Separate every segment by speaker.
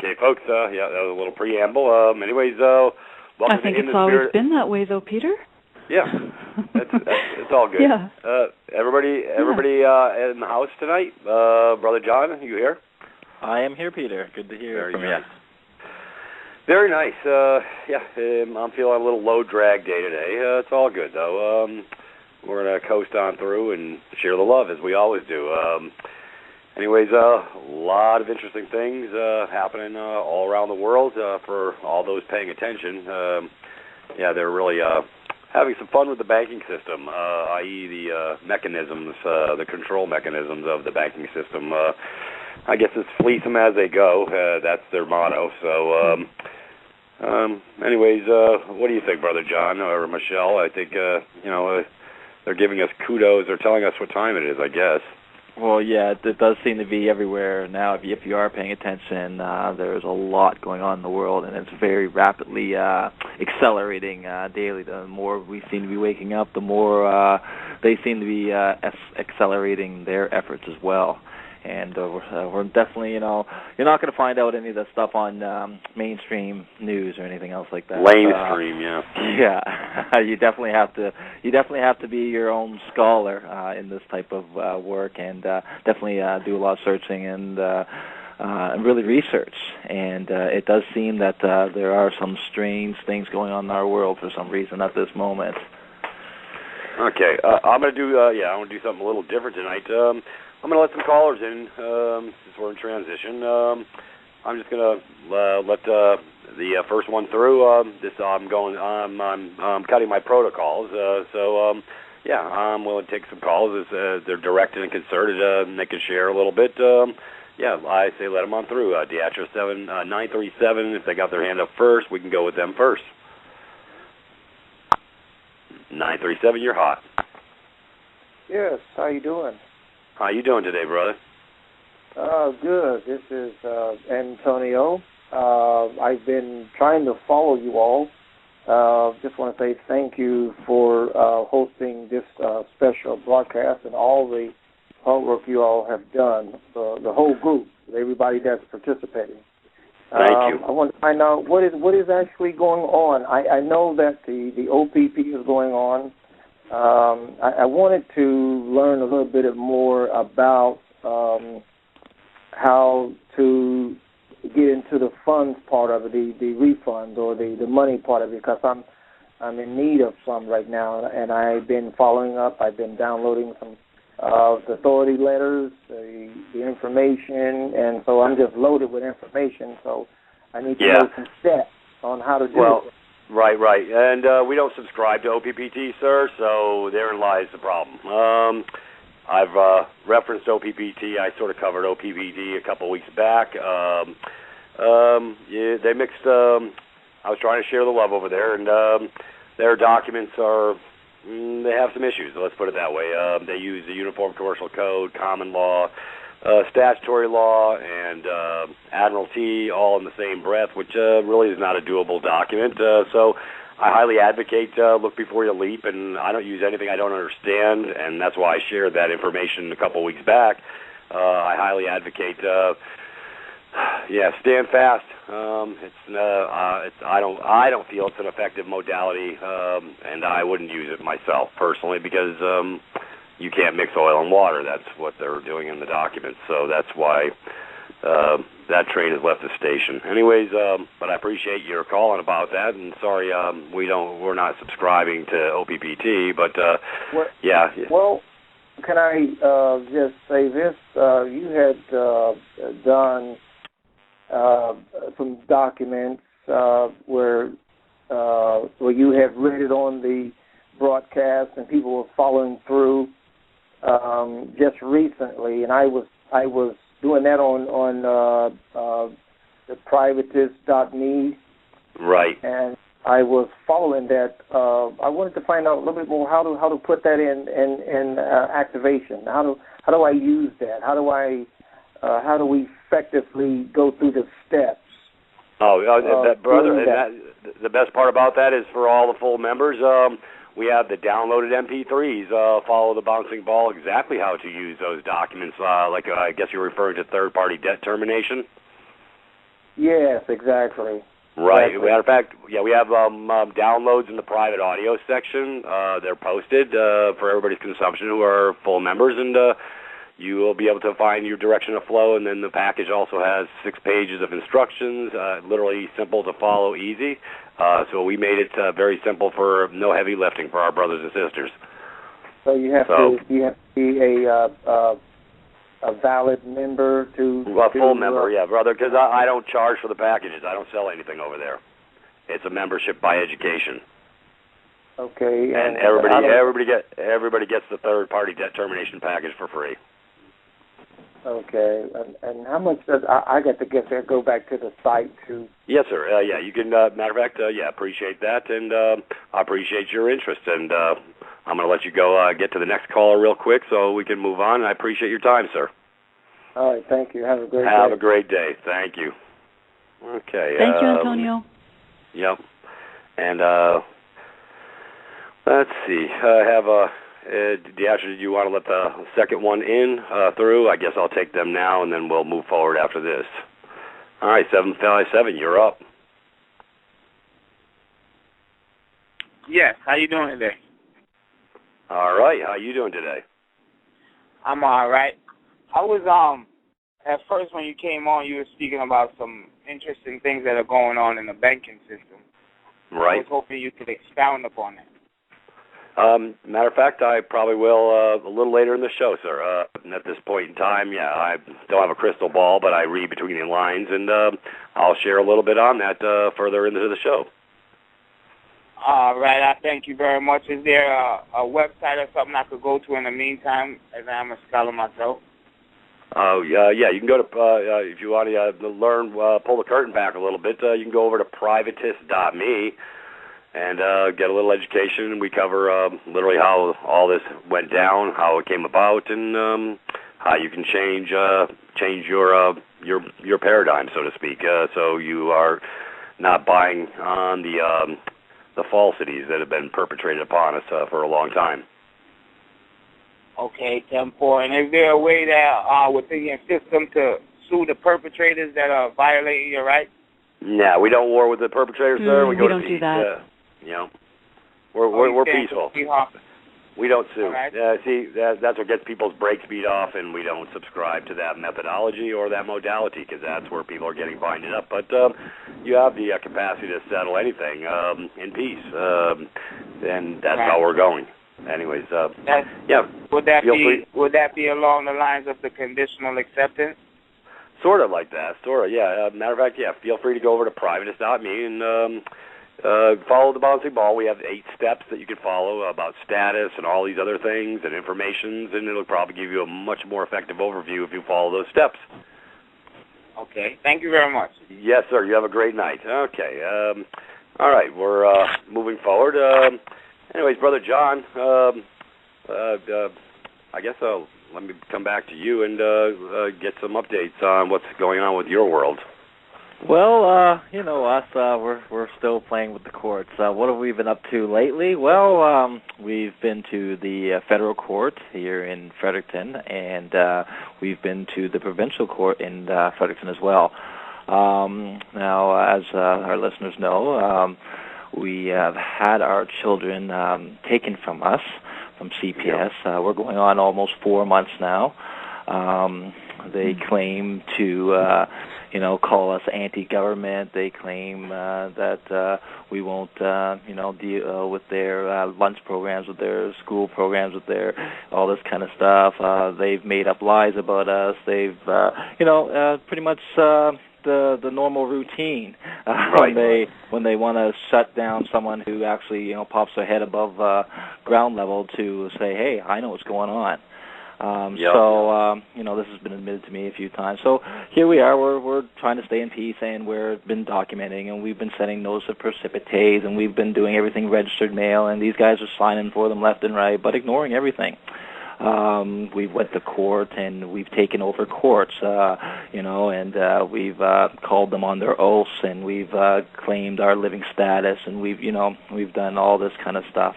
Speaker 1: Okay, folks. Yeah, that was a little preamble. Anyways, welcome
Speaker 2: I think
Speaker 1: to
Speaker 2: it's always been that way, though, Peter.
Speaker 1: Yeah, it's all good.
Speaker 2: Yeah.
Speaker 1: Everybody in the house tonight. Brother John, are you here?
Speaker 3: I am here, Peter. Good to hear from you.
Speaker 1: Very nice. I'm feeling a little low drag day today. It's all good, though. We're going to coast on through and share the love, as we always do. Anyways, a lot of interesting things happening all around the world for all those paying attention. They're really having some fun with the banking system, i.e. the mechanisms, the control mechanisms of the banking system. I guess it's fleece them as they go. That's their motto. So, anyways, what do you think, Brother John or Michelle? I think, they're giving us kudos. They're telling us what time it is, I guess.
Speaker 3: Well, yeah, it does seem to be everywhere now. If you are paying attention, there's a lot going on in the world, and it's very rapidly accelerating daily. The more we seem to be waking up, the more they seem to be accelerating their efforts as well. And we're definitely, you're not going to find out any of that stuff on mainstream news or anything else like that.
Speaker 1: Mainstream, yeah.
Speaker 3: Yeah, you definitely have to be your own scholar in this type of work, and definitely do a lot of searching and really research. And it does seem that there are some strange things going on in our world for some reason at this moment.
Speaker 1: Okay, I'm going to do I want to do something a little different tonight. I'm going to let some callers in since we're in transition. I'm just going to let the first one through. I'm cutting my protocols. I'm willing to take some calls. They're directed and concerted, and they can share a little bit. I say let them on through. Deatra 937. If they got their hand up first, we can go with them first. 937, you're hot.
Speaker 4: Yes, how you doing?
Speaker 1: How you doing today, brother?
Speaker 4: Good. This is Antonio. I've been trying to follow you all. Just want to say thank you for hosting this special broadcast and all the hard work you all have done, the whole group, everybody that's participating.
Speaker 1: Thank you.
Speaker 4: I want to find out what is actually going on. I know that the OPP is going on. I wanted to learn a little bit more about how to get into the funds part of it, the refunds or the money part of it, because I'm in need of some right now, and I've been following up. I've been downloading some authority letters, the information, and so I'm just loaded with information. So I need to know some steps on how to do it.
Speaker 1: Right. And we don't subscribe to OPPT, sir, so therein lies the problem. I've referenced OPPT. I sort of covered OPPT a couple weeks back. They mixed... I was trying to share the love over there, and their documents are... they have some issues, let's put it that way. They use the Uniform Commercial Code, common law, statutory law, and admiralty all in the same breath, which really is not a doable document. So I highly advocate look before you leap, and I don't use anything I don't understand, and that's why I shared that information a couple weeks back. I highly advocate, stand fast. I don't feel it's an effective modality, and I wouldn't use it myself personally because you can't mix oil and water. That's what they're doing in the documents. So that's why that train has left the station. Anyways, but I appreciate your calling about that. And sorry, we're not subscribing to OPPT. But
Speaker 4: Well, can I just say this? You had done some documents where you had read it on the broadcast and people were following through just recently, and I was doing that on the privatist.me.
Speaker 1: Right.
Speaker 4: And I was following that. I wanted to find out a little bit more how to put that in activation. How do I use that? How do we effectively go through the steps?
Speaker 1: Brother, the best part about that is for all the full members. We have the downloaded MP3s, follow the bouncing ball, exactly how to use those documents. I guess you're referring to third-party debt termination?
Speaker 4: Yes, exactly.
Speaker 1: Right.
Speaker 4: Exactly.
Speaker 1: Matter of fact, yeah, we have downloads in the private audio section. They're posted for everybody's consumption who are full members, and you will be able to find your direction of flow. And then the package also has 6 pages of instructions, literally simple to follow, easy. So we made it very simple for no heavy lifting for our brothers and sisters.
Speaker 4: So you have to be a valid member to
Speaker 1: a full member, yeah, brother, because I don't charge for the packages. I don't sell anything over there. It's a membership by education.
Speaker 4: Okay.
Speaker 1: And everybody gets the third-party debt termination package for free.
Speaker 4: Okay. And how much does I got to go back to the site to?
Speaker 1: Yes, sir. Yeah, you can. Matter of fact, yeah, appreciate that, and I appreciate your interest. And I'm going to let you go get to the next caller real quick so we can move on. And I appreciate your time, sir.
Speaker 4: All right. Thank you. Have a great day.
Speaker 1: Have a great day. Thank you. Okay.
Speaker 2: Thank you, Antonio.
Speaker 1: Yep. And let's see. Do you want to let the second one in through? I guess I'll take them now, and then we'll move forward after this. All right, 757, you're up.
Speaker 5: Yes, how you doing today?
Speaker 1: All right, how you doing today?
Speaker 5: I'm all right. I was at first when you came on, you were speaking about some interesting things that are going on in the banking system.
Speaker 1: Right.
Speaker 5: I was hoping you could expound upon that.
Speaker 1: Matter of fact, I probably will a little later in the show, sir. At this point in time, yeah, I don't have a crystal ball, but I read between the lines, and I'll share a little bit on that further into the show.
Speaker 5: All right, I thank you very much. Is there a website or something I could go to in the meantime, as I'm a scholar myself?
Speaker 1: Oh, yeah, you can go to, if you want to learn, pull the curtain back a little bit, you can go over to privatist.me and get a little education. We cover literally how all this went down, how it came about, and how you can change your paradigm, so to speak, so you are not buying on the falsities that have been perpetrated upon us for a long time.
Speaker 5: Okay, 10-4. And is there a way that within your system to sue the perpetrators that are violating your rights?
Speaker 1: No, we don't war with the perpetrators, sir. We
Speaker 2: don't do that.
Speaker 1: You know, we're peaceful. We don't sue.
Speaker 5: Right.
Speaker 1: See, that's what gets people's brakes beat off, and we don't subscribe to that methodology or that modality because that's where people are getting binded up. But you have the capacity to settle anything in peace, and that's how we're going. Anyways, yeah.
Speaker 5: Would that be along the lines of the conditional acceptance?
Speaker 1: Sort of like that. Sort of, yeah. Matter of fact, yeah. Feel free to go over to privatist.me and follow the bouncing ball. We have 8 steps that you can follow about status and all these other things and informations, and it'll probably give you a much more effective overview if you follow those steps.
Speaker 5: Okay. Thank you very much.
Speaker 1: Yes, sir. You have a great night. Okay. All right. We're moving forward. Anyways, Brother John, I guess let me come back to you and get some updates on what's going on with your world.
Speaker 3: Well, you know us, we're still playing with the courts. What have we been up to lately? Well, we've been to the federal court here in Fredericton, and we've been to the provincial court in Fredericton as well. Now, as our listeners know, we have had our children taken from us, from CPS. We're going on almost 4 months now. They claim to, call us anti-government. They claim that we won't, deal with their lunch programs, with their school programs, with their all this kind of stuff. They've made up lies about us. They've, pretty much the normal routine when they want to shut down someone who actually pops their head above ground level to say, hey, I know what's going on. So this has been admitted to me a few times. So here we are. We're trying to stay in peace, and we've been documenting, and we've been sending notice of precipitates, and we've been doing everything registered mail, and these guys are signing for them left and right, but ignoring everything. We went to court, and we've taken over courts, and we've called them on their oaths, and we've claimed our living status, and we've done all this kind of stuff.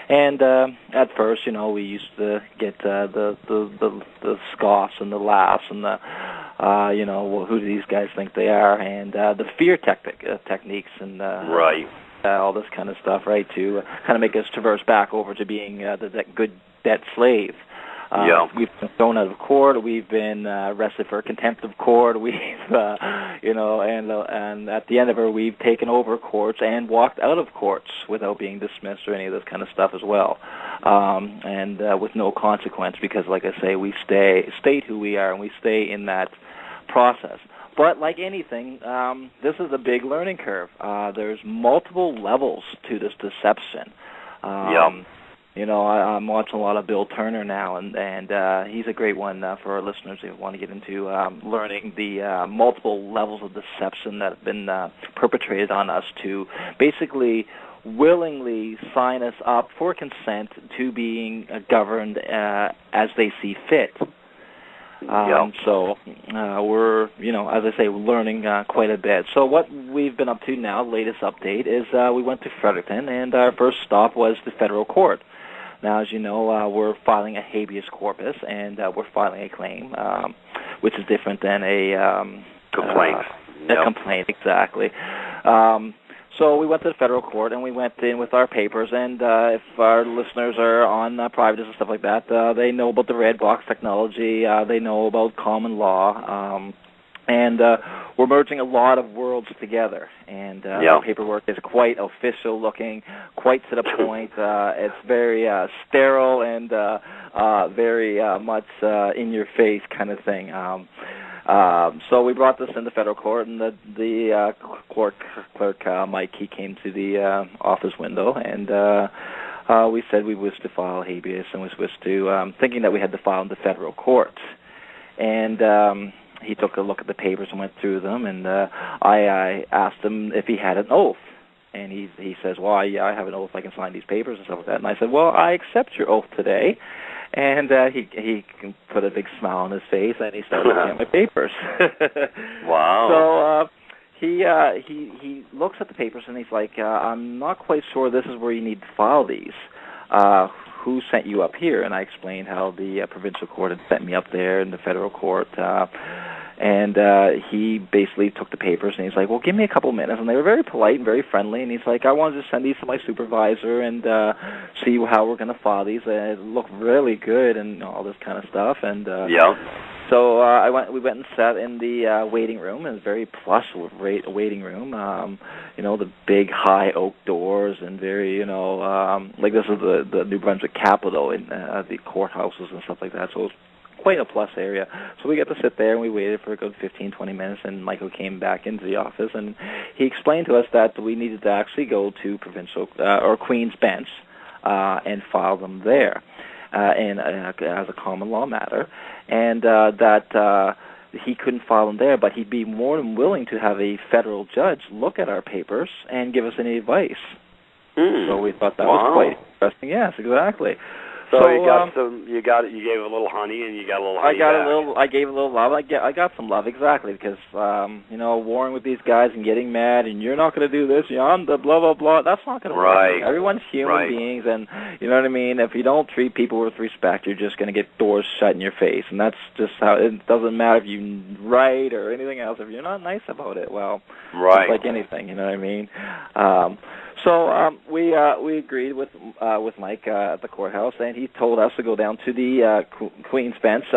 Speaker 3: And at first, we used to get the scoffs and the laughs and the who do these guys think they are, and the fear techniques and
Speaker 1: right.
Speaker 3: All this kind of stuff, right, to kind of make us traverse back over to being the good debt slave. We've been thrown out of court. We've been arrested for contempt of court. We've, and at the end of it, we've taken over courts and walked out of courts without being dismissed or any of this kind of stuff as well, and with no consequence because, like I say, we stayed who we are and we stay in that process. But like anything, this is a big learning curve. There's multiple levels to this deception. I'm watching a lot of Bill Turner now, and he's a great one for our listeners who want to get into learning the multiple levels of deception that have been perpetrated on us to basically willingly sign us up for consent to being governed as they see fit. So we're, as I say, learning quite a bit. So what we've been up to now, latest update, is we went to Fredericton, and our first stop was the federal court. Now, as you know, we're filing a habeas corpus, and we're filing a claim, which is different than a
Speaker 1: complaint.
Speaker 3: A complaint, exactly. So we went to the federal court, and we went in with our papers, and if our listeners are on privates and stuff like that, they know about the red box technology, they know about common law, and we're merging a lot of worlds together, and our paperwork is quite official looking, quite to the point. It's very sterile and very much in-your-face kind of thing. So we brought this into federal court, and the clerk, Mike, he came to the office window, and we said we wished to file habeas, and we wished to, thinking that we had to file in the federal court. And he took a look at the papers and went through them, and I asked him if he had an oath. And he says, well, I have an oath, I can sign these papers and stuff like that. And I said, well, I accept your oath today. And he put a big smile on his face, and he started looking at my papers.
Speaker 1: Wow.
Speaker 3: So he looks at the papers, and he's like, I'm not quite sure this is where you need to file these. Who sent you up here? And I explained how the provincial court had sent me up there in the federal court. And he basically took the papers, and he's like, well, give me a couple minutes. And they were very polite and very friendly, and he's like, I wanted to send these to my supervisor and see how we're going to file these. It looked really good and all this kind of stuff. And so we went and sat in the waiting room. It was a very plush waiting room. The big high oak doors and very, like this is the New Brunswick Capitol in the courthouses and stuff like that. So it was quite a plus area. So we got to sit there, and we waited for a good 15, 20 minutes, and Michael came back into the office, and he explained to us that we needed to actually go to provincial or Queen's Bench and file them there as a common law matter, and that he couldn't file them there, but he'd be more than willing to have a federal judge look at our papers and give us any advice. So we thought that was quite interesting. Yes, exactly.
Speaker 1: So you got you gave a little honey, and you got a little honey
Speaker 3: I gave a little love. I got some love, exactly, because warring with these guys and getting mad, and you're not going to do this, I'm the blah blah blah. That's not going to work. Everyone's human beings, and you know what I mean. If you don't treat people with respect, you're just going to get doors shut in your face, and that's just how. It doesn't matter if you write or anything else. If you're not nice about it, well, it's like anything, you know what I mean. So we agreed with Mike at the courthouse, and he told us to go down to the Queen's Bench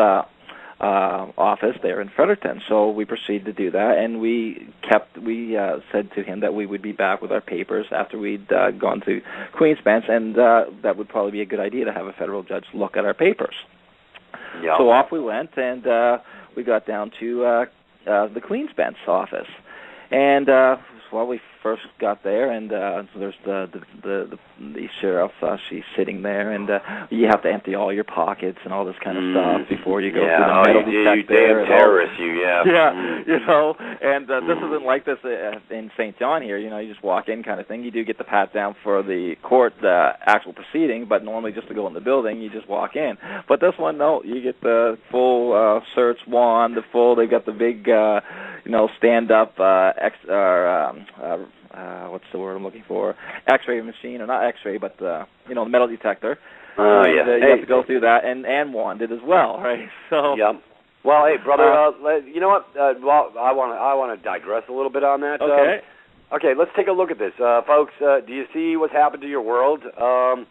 Speaker 3: office there in Fredericton. So we proceeded to do that, and we said to him that we would be back with our papers after we'd gone to Queen's Bench, and that would probably be a good idea to have a federal judge look at our papers. So off we went, and we got down to the Queen's Bench office, and we first got there, and there's the sheriff. She's sitting there, and you have to empty all your pockets and all this kind of stuff before you go through the metal detector.
Speaker 1: You damn terrorist,
Speaker 3: and this isn't like this in St. John here. You just walk in kind of thing. You do get the pat down for the court, the actual proceeding, but normally just to go in the building, you just walk in. But this one, no, you get the full search wand, they got the big, stand-up what's the word I'm looking for? X-ray machine, or not X-ray, but the metal detector. You have to go through that, and wanded as well, right? So
Speaker 1: Well, hey, brother, you know what? Well, I want to digress a little bit on that.
Speaker 3: Okay.
Speaker 1: Okay, let's take a look at this, folks. Do you see what's happened to your world? Okay,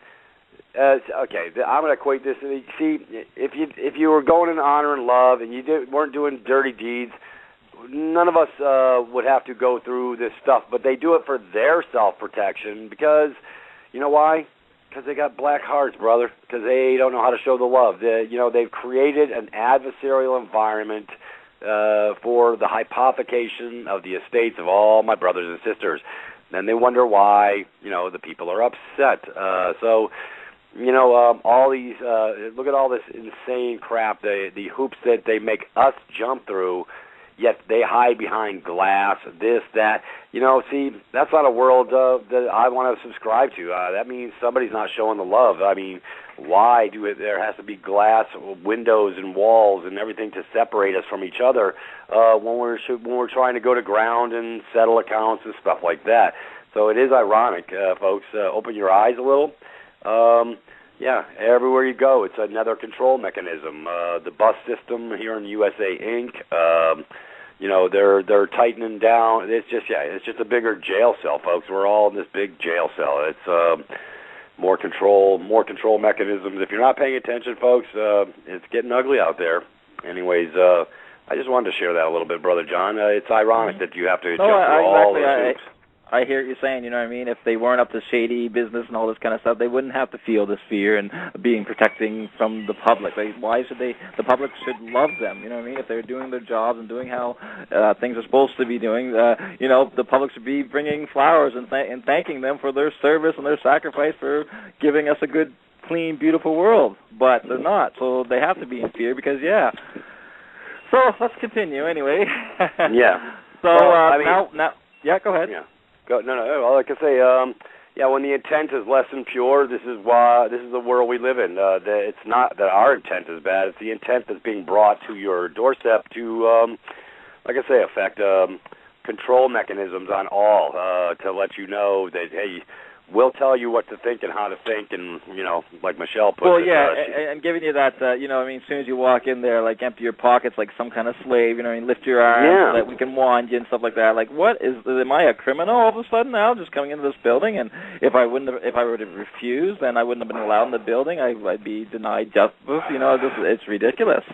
Speaker 1: I'm going to equate this. See, if you were going in honor and love, and you weren't doing dirty deeds, none of us would have to go through this stuff. But they do it for their self-protection because, you know why? Because they got black hearts, brother. Because they don't know how to show the love. They've created an adversarial environment for the hypothecation of the estates of all my brothers and sisters. Then they wonder why, the people are upset. All these, look at all this insane crap, the hoops that they make us jump through, yet they hide behind glass, this, that. See, that's not a world that I want to subscribe to. That means somebody's not showing the love. I mean, why there has to be glass windows and walls and everything to separate us from each other when we're trying to go to ground and settle accounts and stuff like that? So it is ironic, folks. Open your eyes a little. Everywhere you go, it's another control mechanism. The bus system here in USA Inc., they're tightening down. It's just a bigger jail cell, folks. We're all in this big jail cell. It's more control mechanisms. If you're not paying attention, folks, it's getting ugly out there. Anyways, I just wanted to share that a little bit, Brother John. It's ironic that you have to jump through all those hoops.
Speaker 3: I hear what you're saying, you know what I mean? If they weren't up to shady business and all this kind of stuff, they wouldn't have to feel this fear and being protecting from the public. Why should they? The public should love them, you know what I mean? If they're doing their jobs and doing how things are supposed to be doing, the public should be bringing flowers and thanking them for their service and their sacrifice for giving us a good, clean, beautiful world. But they're not, so they have to be in fear because, So let's continue anyway.
Speaker 1: Yeah.
Speaker 3: So now, go ahead.
Speaker 1: Yeah. All I can say, when the intent is less than pure, this is the world we live in. It's not that our intent is bad; it's the intent that's being brought to your doorstep to, affect control mechanisms on all to let you know that hey, we'll tell you what to think and how to think, and like Michelle put it.
Speaker 3: Well, and giving you that, as soon as you walk in there, empty your pockets like some kind of slave, lift your arms so that we can wand you and stuff like that. Am I a criminal all of a sudden now, just coming into this building? And if I were to refuse, then I wouldn't have been allowed in the building. I'd be denied justice. It's ridiculous,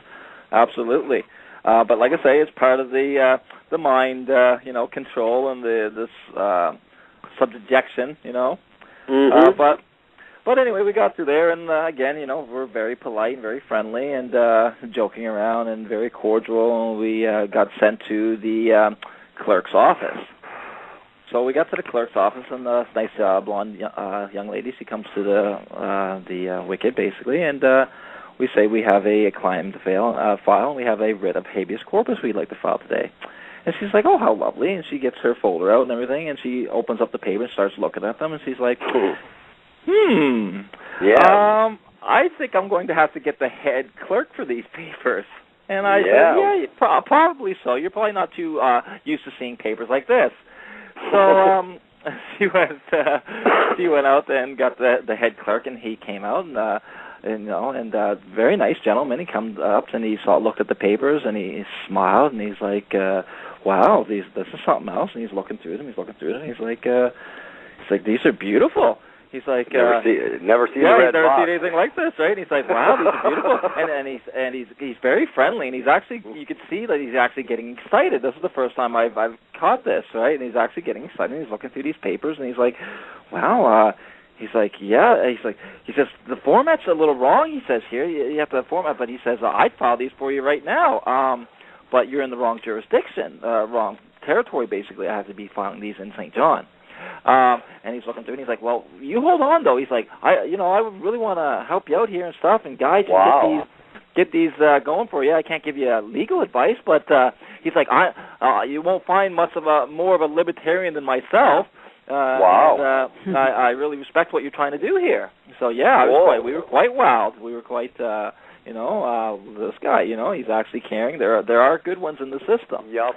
Speaker 3: absolutely. But like I say, it's part of the mind, control and this subjection,
Speaker 1: Mm-hmm.
Speaker 3: But anyway, we got through there, and again, we're very polite and very friendly and joking around and very cordial, and we got sent to the clerk's office. So we got to the clerk's office, and this nice blonde young lady, she comes to the wicket, basically, and we say we have a claim to file, and we have a writ of habeas corpus we'd like to file today. And she's like, oh, how lovely. And she gets her folder out and everything, and she opens up the paper and starts looking at them, and she's like,
Speaker 1: yeah.
Speaker 3: I think I'm going to have to get the head clerk for these papers. And I said, probably so. You're probably not too used to seeing papers like this. So she went out and got the head clerk, and he came out, and very nice gentleman. He comes up and he looked at the papers, and he smiled, and he's like, wow, this is something else. And he's looking through them. And he's like, these are beautiful. He's like,
Speaker 1: never seen a red
Speaker 3: never
Speaker 1: box.
Speaker 3: seen anything like this, right? And he's like, wow, these are beautiful. and he's very friendly, and he's actually, you could see that he's actually getting excited. This is the first time I've caught this, right? And he's actually getting excited. And he's looking through these papers, and he's like, wow. He's like, he says, the format's a little wrong, he says here. You have to format, but he says, I'd file these for you right now. But you're in the wrong jurisdiction, wrong territory, basically. I have to be filing these in St. John. And he's looking through, and he's like, well, you hold on, though. He's like, I really want to help you out here and stuff and guide you and get these going for you. I can't give you legal advice, but he's like, you won't find much of more of a libertarian than myself.
Speaker 1: Wow.
Speaker 3: And, I really respect what you're trying to do here. So, we were quite wowed. We were quite, this guy, he's actually caring. There are good ones in the system.
Speaker 1: Yep.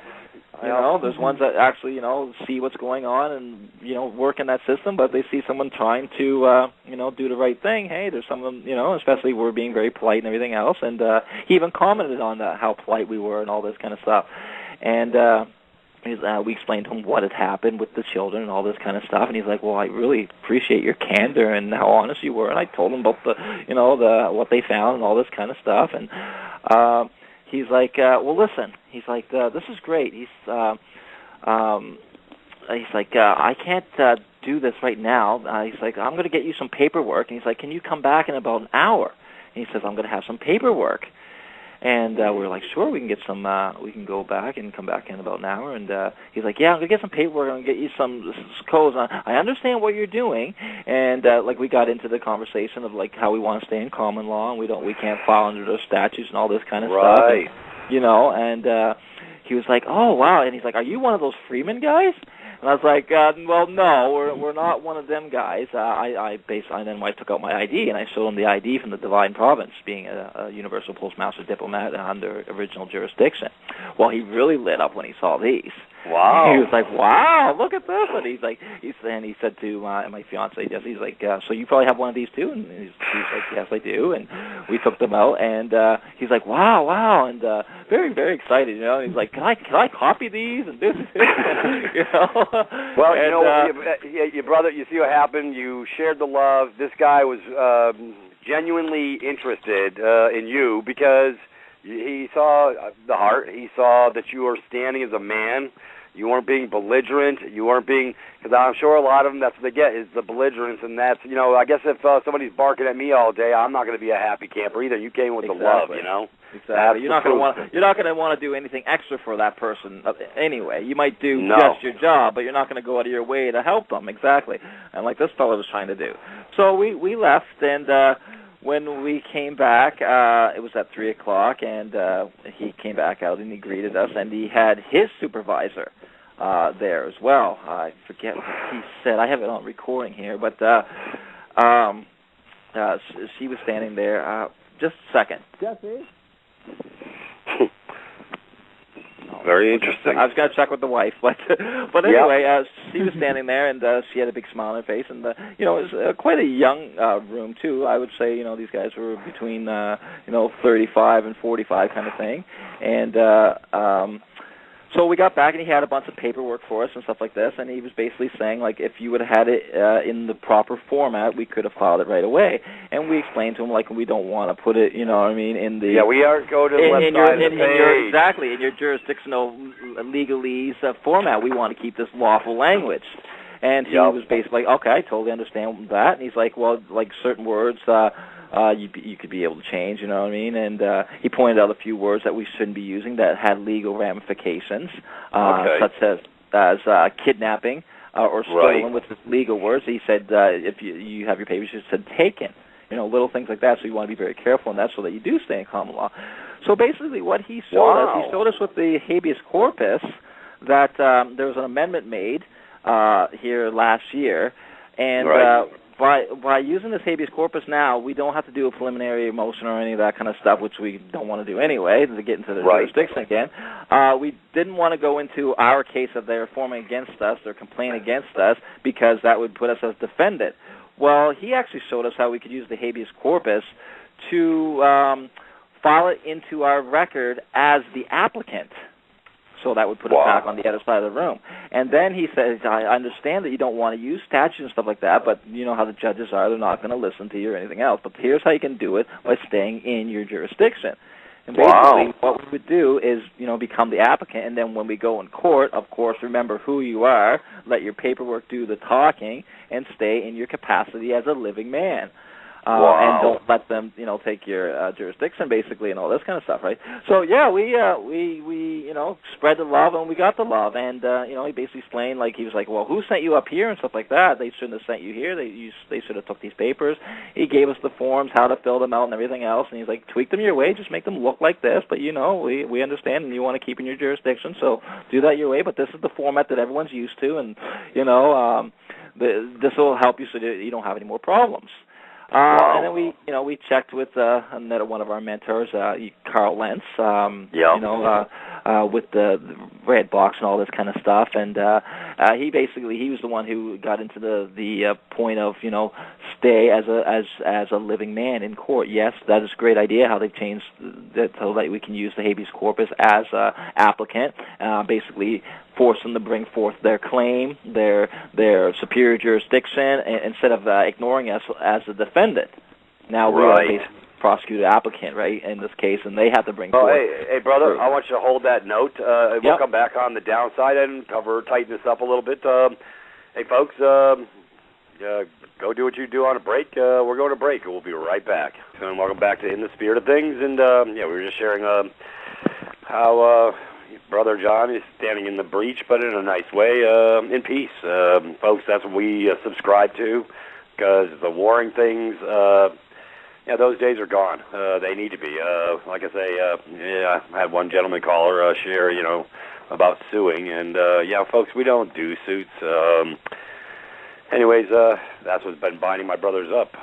Speaker 3: You know, there's ones that actually, see what's going on and, work in that system, but they see someone trying to, do the right thing. Hey, there's some of them, especially we're being very polite and everything else. And he even commented on how polite we were and all this kind of stuff. And we explained to him what had happened with the children and all this kind of stuff. And he's like, well, I really appreciate your candor and how honest you were. And I told him about what they found and all this kind of stuff. And he's like, well, listen. He's like, this is great. He's like, I can't do this right now. He's like, I'm going to get you some paperwork. And he's like, can you come back in about an hour? And he says, I'm going to have some paperwork. And we're like, sure, we can get some. We can go back and come back in about an hour. And he's like, yeah, I'm gonna get some paperwork. I'm gonna get you some codes. I understand what you're doing. And we got into the conversation of like how we want to stay in common law and we can't file under those statutes and all this kind of stuff.
Speaker 1: Right.
Speaker 3: And he was like, oh wow. And he's like, are you one of those Freeman guys? And I was like, well, no, we're not one of them guys. And then I took out my ID, and I showed him the ID from the Divine Province, being a Universal Postmaster diplomat under original jurisdiction. Well, he really lit up when he saw these.
Speaker 1: Wow.
Speaker 3: He was like, wow, look at this. And he said to my fiance, yes, he's like, so you probably have one of these too? And he's like, yes, I do. And we took them out, and he's like, wow, and very, very excited, And he's like, can I copy these and do this?
Speaker 1: Well, your brother, you see what happened. You shared the love. This guy was genuinely interested in you because he saw the heart. He saw that you were standing as a man. You weren't being belligerent. You weren't being, because I'm sure a lot of them, that's what they get, is the belligerence. And that's, I guess if somebody's barking at me all day, I'm not going to be a happy camper either. You came with the love,
Speaker 3: Exactly. You're not going to want to do anything extra for that person anyway. You might do just your job, but you're not going to go out of your way to help them. Exactly. And like this fellow was trying to do. So we left, and when we came back, it was at 3 o'clock, and he came back out and he greeted us, and he had his supervisor there as well. I forget what he said. I have it on recording here, but she was standing there. Just a second. Jesse?
Speaker 1: Very interesting.
Speaker 3: I was going to check with the wife, but anyway, she was standing there, and she had a big smile on her face, and it was quite a young room too. I would say these guys were between 35 and 45 kind of thing, and so we got back, and he had a bunch of paperwork for us and stuff like this, and he was basically saying, like, if you would have had it in the proper format, we could have filed it right away. And we explained to him, like, we don't want to put it, in the...
Speaker 1: Yeah, we are go to the left side of the page.
Speaker 3: Exactly, in your jurisdictional legalese format. We want to keep this lawful language. And he was basically like, okay, I totally understand that. And he's like, well, like certain words... you could be able to change, And he pointed out a few words that we shouldn't be using that had legal ramifications, such as kidnapping or stolen, with legal words. He said if you have your papers, you said taken, little things like that. So you want to be very careful in that so that you do stay in common law. So basically what he showed us with the habeas corpus that there was an amendment made here last year, and by using this habeas corpus now, we don't have to do a preliminary motion or any of that kind of stuff, which we don't want to do anyway, to get into the jurisdiction again. We didn't want to go into our case of their forming against us, their complaint against us, because that would put us as defendant. Well, he actually showed us how we could use the habeas corpus to file it into our record as the applicant. So that would put us back on the other side of the room. And then he says, I understand that you don't want to use statutes and stuff like that, but you know how the judges are. They're not going to listen to you or anything else. But here's how you can do it by staying in your jurisdiction. And basically what we would do is, become the applicant, and then when we go in court, of course, remember who you are, let your paperwork do the talking, and stay in your capacity as a living man. And don't let them, take your jurisdiction, basically, and all this kind of stuff, right? So yeah, we spread the love, and we got the love, and he basically explained, like, he was like, well, who sent you up here and stuff like that? They shouldn't have sent you here. They should have took these papers. He gave us the forms, how to fill them out, and everything else, and he's like, tweak them your way, just make them look like this, but we understand, and you want to keep in your jurisdiction, so do that your way. But this is the format that everyone's used to, and this will help you so that you don't have any more problems. And then we checked with another one of our mentors, Carl Lentz. with the red box and all this kind of stuff. And he was the one who got into the point of, stay as a living man in court. Yes, that is a great idea how they've changed that so that we can use the habeas corpus as a applicant, basically force them to bring forth their claim, their superior jurisdiction, instead of ignoring us as a defendant. Now we are basically prosecutor applicant, right, in this case, and they have to bring forth.
Speaker 1: Hey, brother, I want you to hold that note. We'll come back on the downside and tighten this up a little bit. Hey, folks, go do what you do on a break. We're going to break. We'll be right back. And welcome back to In the Spirit of Things. And, we were just sharing how Brother John is standing in the breach, but in a nice way, in peace. Folks, that's what we subscribe to, because the warring things, those days are gone. They need to be. Like I say, I had one gentleman caller share, about suing, and folks, we don't do suits. Anyways, that's what's been binding my brothers up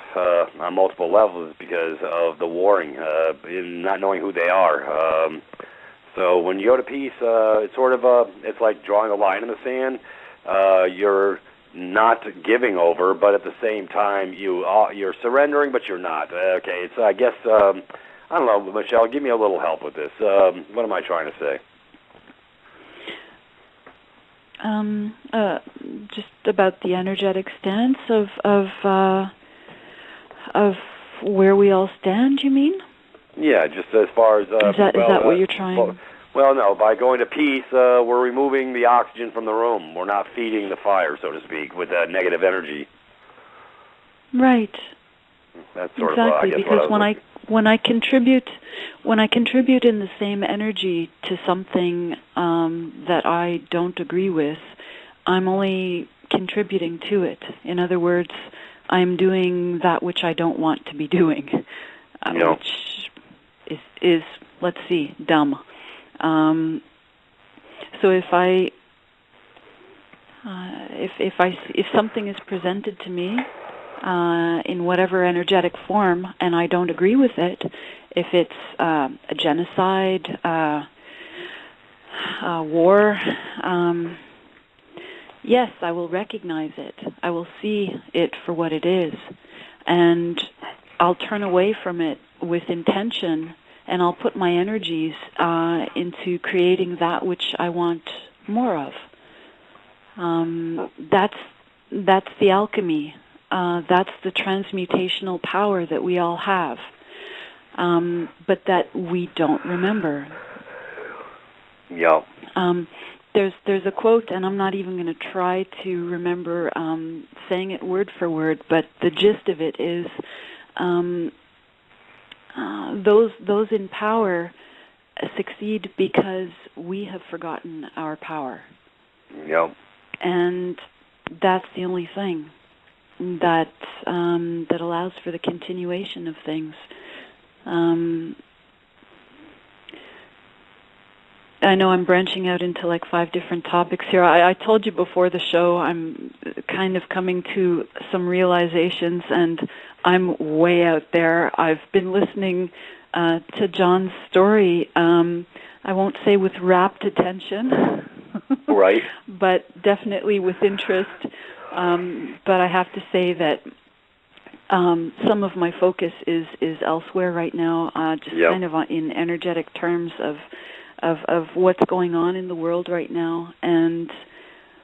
Speaker 1: on multiple levels because of the warring, in not knowing who they are. So when you go to peace, it's sort of it's like drawing a line in the sand. You're not giving over, but at the same time you're surrendering, but you're not. Okay, it's I guess I don't know, Michelle, give me a little help with this. What am I trying to say?
Speaker 2: Just about the energetic stance of where we all stand, you mean?
Speaker 1: Yeah, just as far as...
Speaker 2: is that what you're trying?
Speaker 1: Well, no, by going to peace, we're removing the oxygen from the room. We're not feeding the fire, so to speak, with that negative energy.
Speaker 2: Right.
Speaker 1: That's sort
Speaker 2: exactly,
Speaker 1: of,
Speaker 2: because when I contribute in the same energy to something that I don't agree with, I'm only contributing to it. In other words, I'm doing that which I don't want to be doing, which is let's see, dumb. So if something is presented to me in whatever energetic form, and I don't agree with it, if it's a genocide, war, yes, I will recognize it. I will see it for what it is, and I'll turn away from it with intention, and I'll put my energies into creating that which I want more of. That's the alchemy. That's the transmutational power that we all have, but that we don't remember.
Speaker 1: Yeah.
Speaker 2: There's a quote, and I'm not even going to try to remember saying it word for word, but the gist of it is those in power succeed because we have forgotten our power.
Speaker 1: Yep.
Speaker 2: And that's the only thing that allows for the continuation of things. I know I'm branching out into like 5 different topics here. I told you before the show I'm kind of coming to some realizations, and I'm way out there. I've been listening to John's story, I won't say with rapt attention,
Speaker 1: right,
Speaker 2: but definitely with interest. But I have to say that some of my focus is elsewhere right now, just kind of in energetic terms of what's going on in the world right now, and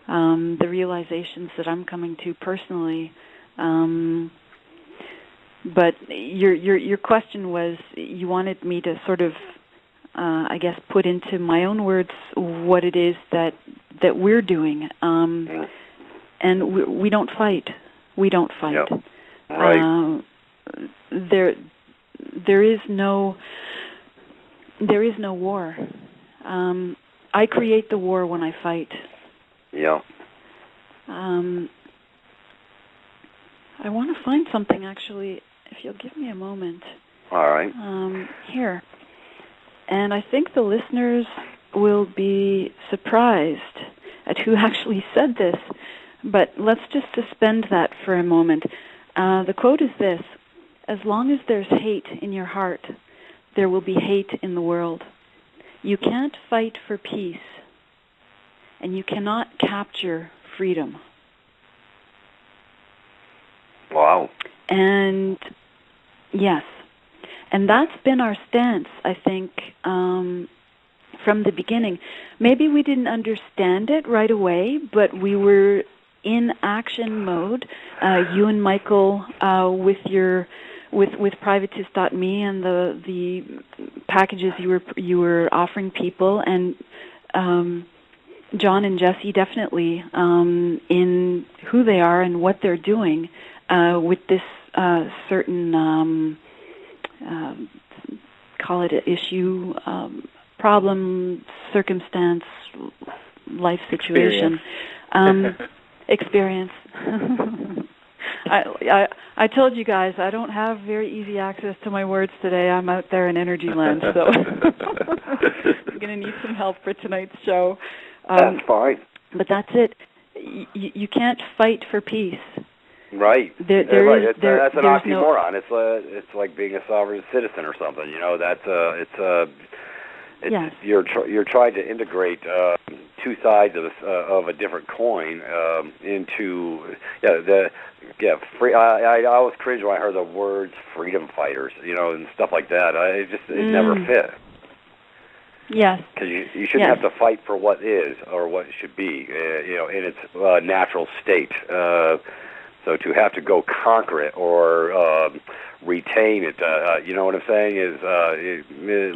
Speaker 2: the realizations that I'm coming to personally. But your question was, you wanted me to sort of, I guess, put into my own words what it is that we're doing, and we don't fight. We don't fight.
Speaker 1: Yep. Right.
Speaker 2: There is no war. I create the war when I fight.
Speaker 1: Yeah.
Speaker 2: I want to find something, actually, if you'll give me a moment.
Speaker 1: All right.
Speaker 2: Here. And I think the listeners will be surprised at who actually said this, but let's just suspend that for a moment. The quote is this: "As long as there's hate in your heart, there will be hate in the world. You can't fight for peace, and you cannot capture freedom.
Speaker 1: Wow.
Speaker 2: And yes, and that's been our stance, I think, from the beginning. Maybe we didn't understand it right away, but we were in action mode. You and Michael, with privatist.me and the packages you were offering people, and John and Jesse definitely in who they are and what they're doing with this certain call it an issue, problem, circumstance, life situation, experience. I told you guys I don't have very easy access to my words today. I'm out there in energy land, so I'm going to need some help for tonight's show.
Speaker 1: That's fine.
Speaker 2: But that's it. You can't fight for peace.
Speaker 1: Right.
Speaker 2: That's
Speaker 1: an oxymoron. It's like being a sovereign citizen or something. You know,
Speaker 2: yes.
Speaker 1: You're trying to integrate two sides of a different coin into free. I always cringe when I heard the words freedom fighters, you know, and stuff like that. It never fit.
Speaker 2: Yes.
Speaker 1: Because you shouldn't have to fight for what is or what should be, you know, in its natural state. So to have to go conquer it or retain it, you know what I'm saying, is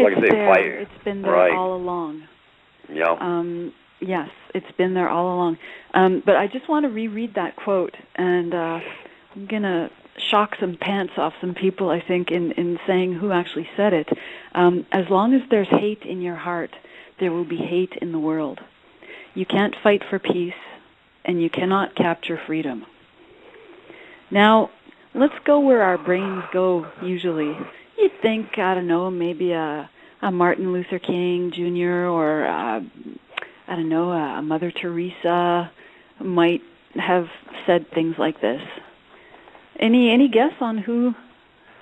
Speaker 1: like I say, fight.
Speaker 2: It's been there all along.
Speaker 1: Yeah.
Speaker 2: Yes, it's been there all along. But I just want to reread that quote, and I'm going to shock some pants off some people, I think, in saying who actually said it. As long as there's hate in your heart, there will be hate in the world. You can't fight for peace, and you cannot capture freedom. Now, let's go where our brains go usually. You'd think, I don't know, maybe a Martin Luther King Jr. or, I don't know, a Mother Teresa might have said things like this. Any guess on who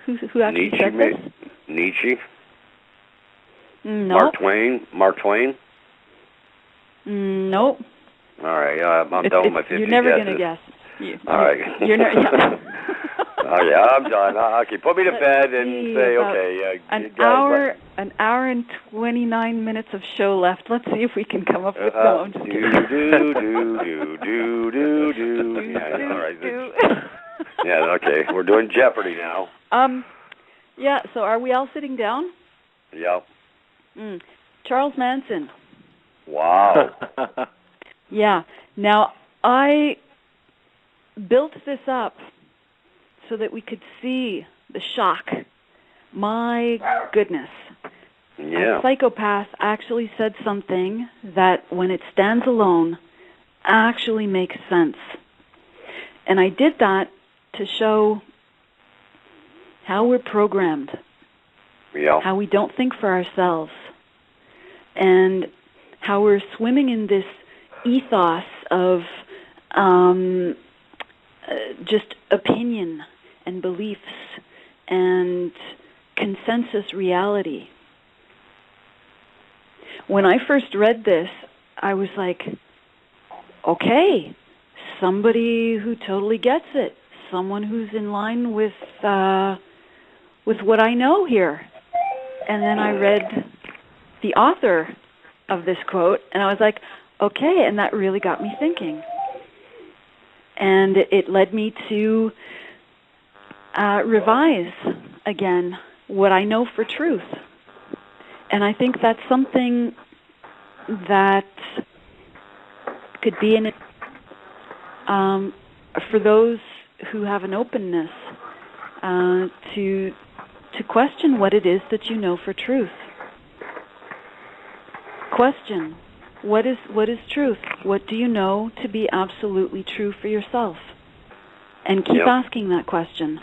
Speaker 2: actually said this?
Speaker 1: Nietzsche?
Speaker 2: No.
Speaker 1: Mark Twain?
Speaker 2: Nope.
Speaker 1: All right, I'm done with my 50
Speaker 2: You're never
Speaker 1: guesses.
Speaker 2: going to guess.
Speaker 1: All right.
Speaker 2: You're never.
Speaker 1: Oh yeah, I'm done. Okay, put me to bed and say okay.
Speaker 2: An hour and 29 minutes of show left. Let's see if we can come up with no. I'm just kidding.
Speaker 1: Yeah, all right. Yeah, okay. We're doing Jeopardy now.
Speaker 2: Yeah. So are we all sitting down?
Speaker 1: Yep.
Speaker 2: Charles Manson.
Speaker 1: Wow.
Speaker 2: Yeah. Now I built this up so that we could see the shock. My goodness.
Speaker 1: Yeah.
Speaker 2: A psychopath actually said something that, when it stands alone, actually makes sense. And I did that to show how we're programmed, how we don't think for ourselves, and how we're swimming in this ethos of just opinion and beliefs and consensus reality. When I first read this, I was like, okay, somebody who totally gets it, someone who's in line with what I know here. And then I read the author of this quote, and I was like, okay, and that really got me thinking. And it led me to revise again what I know for truth. And I think that's something that could be in it for those who have an openness to question what it is that you know for truth. Question, what is truth? What do you know to be absolutely true for yourself? And keep asking that question.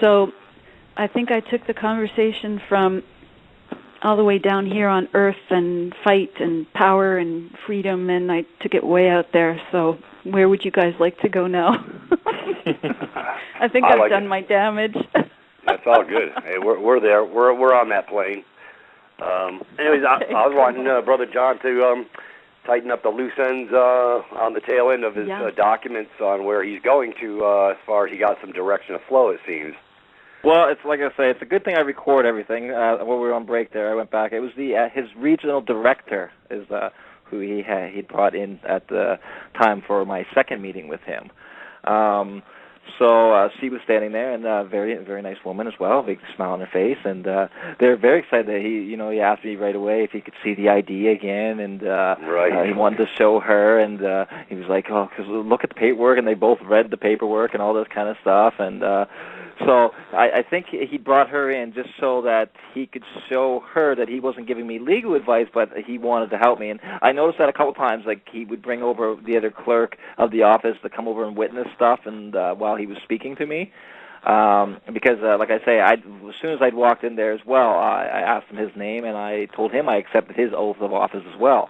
Speaker 2: So I think I took the conversation from all the way down here on Earth and fight and power and freedom, and I took it way out there. So where would you guys like to go now? I think I've done my damage.
Speaker 1: That's it's all good. Hey, we're there. We're on that plane. Anyways, I was wanting Brother John to tighten up the loose ends on the tail end of his documents on where he's going to, as far as he got some direction of flow, it seems.
Speaker 3: Well, it's like I say, it's a good thing I record everything. When we were on break there, I went back. It was his regional director is who he'd brought in at the time for my second meeting with him. So she was standing there, and very, very nice woman as well, big smile on her face, and they're very excited that he asked me right away if he could see the ID again, and he wanted to show her, and he was like, oh, because look at the paperwork, and they both read the paperwork and all this kind of stuff, and so I think he brought her in just so that he could show her that he wasn't giving me legal advice, but he wanted to help me. And I noticed that a couple times, like he would bring over the other clerk of the office to come over and witness stuff, and while he was speaking to me, because like I say, as soon as I'd walked in there as well, I asked him his name, and I told him I accepted his oath of office as well.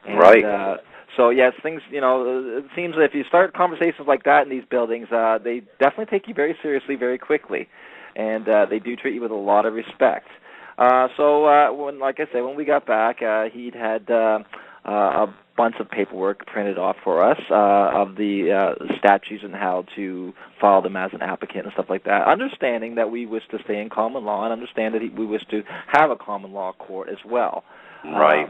Speaker 3: And, so, yes, things, it seems that if you start conversations like that in these buildings, they definitely take you very seriously very quickly, and they do treat you with a lot of respect. Like I said, when we got back, he'd had a bunch of paperwork printed off for us of the statutes and how to file them as an applicant and stuff like that, understanding that we wish to stay in common law and understand that we wish to have a common law court as well.
Speaker 1: Right.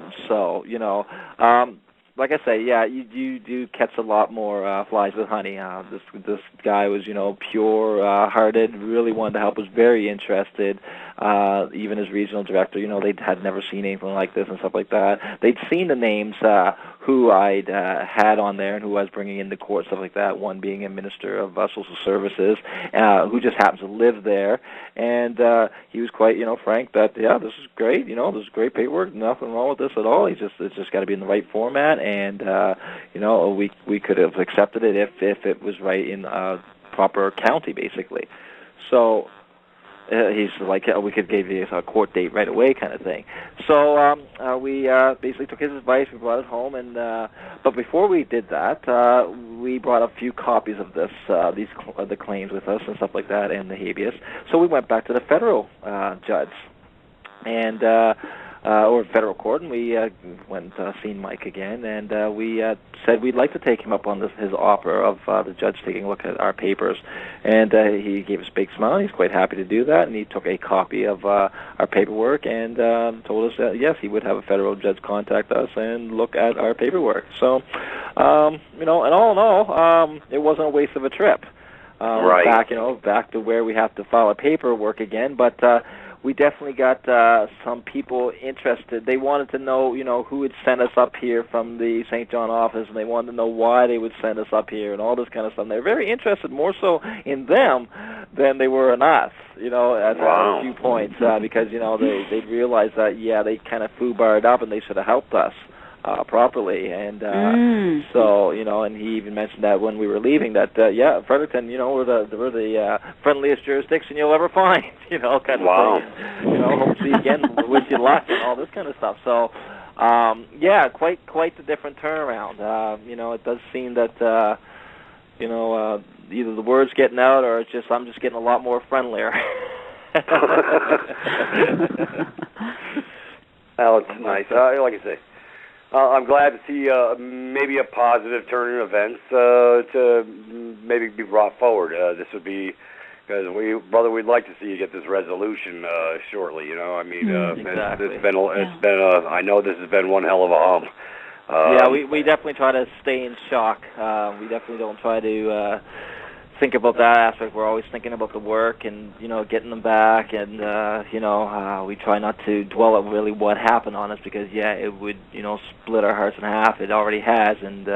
Speaker 3: Like I say, you do catch a lot more flies with honey. This guy was, pure-hearted, really wanted to help, was very interested. Even as regional director, they had never seen anything like this and stuff like that. They'd seen the names who I'd had on there and who I was bringing into court, stuff like that, one being a minister of social services who just happens to live there. And he was quite, frank that, this is great, this is great paperwork, nothing wrong with this at all. It's just got to be in the right format, and, we could have accepted it if it was right in a proper county, basically. So he's like, we could give you a court date right away kind of thing. So we basically took his advice, we brought it home, and but before we did that, we brought a few copies of the claims with us and stuff like that, and the habeas. So we went back to the federal judge, and or federal court, and we went seen Mike again, and we said we'd like to take him up on his offer of the judge taking a look at our papers, and he gave us a big smile. He's quite happy to do that, and he took a copy of our paperwork and told us that yes, he would have a federal judge contact us and look at our paperwork. So, and all in all, it wasn't a waste of a trip. Back to where we have to file our paperwork again, but we definitely got some people interested. They wanted to know, who had sent us up here from the St. John office, and they wanted to know why they would send us up here and all this kind of stuff. And they're very interested, more so in them than they were in us, at a few points, because, they realized that, they kind of foobarred up and they should have helped us properly. And so, and he even mentioned that when we were leaving that, Fredericton, we're the friendliest jurisdiction you'll ever find, kind of thing. Hope to see you again, wish you luck, and all this kind of stuff. So, quite the different turnaround. It does seem that, either the word's getting out or I'm just getting a lot more friendlier.
Speaker 1: Well, it's nice. Like I say, I'm glad to see maybe a positive turn in events to maybe be brought forward. This would be, because we'd like to see you get this resolution shortly.
Speaker 3: Exactly.
Speaker 1: I know this has been one hell of a hump.
Speaker 3: We definitely try to stay in shock. We definitely don't try to think about that aspect. We're always thinking about the work and getting them back, and we try not to dwell on really what happened on us, because it would split our hearts in half. It already has, and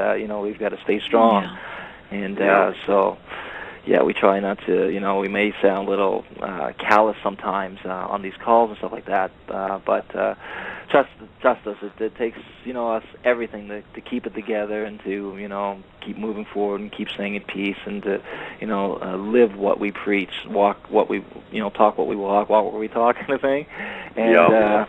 Speaker 3: we've got to stay strong. And so we try not to, we may sound a little callous sometimes on these calls and stuff like that, but trust us, it takes, us everything to keep it together and to, keep moving forward and keep staying at peace and to, live what we preach, walk what we, talk what we walk what we talk kind of thing. And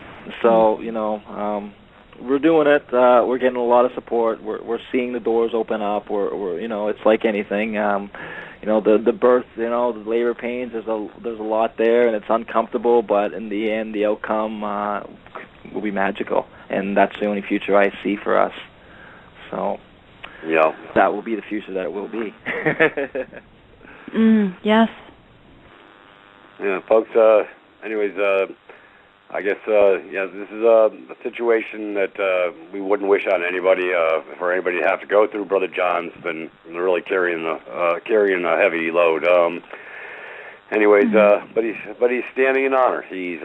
Speaker 3: we're doing it. We're getting a lot of support. We're seeing the doors open up. We're it's like anything. The birth, the labor pains. There's a lot there, and it's uncomfortable. But in the end, the outcome will be magical, and that's the only future I see for us. So, that will be the future that it will be.
Speaker 2: Yes.
Speaker 1: Yeah, folks. Anyways, I guess this is a situation that we wouldn't wish on anybody. For anybody to have to go through. Brother John's been really carrying a heavy load. But he's standing in honor. He's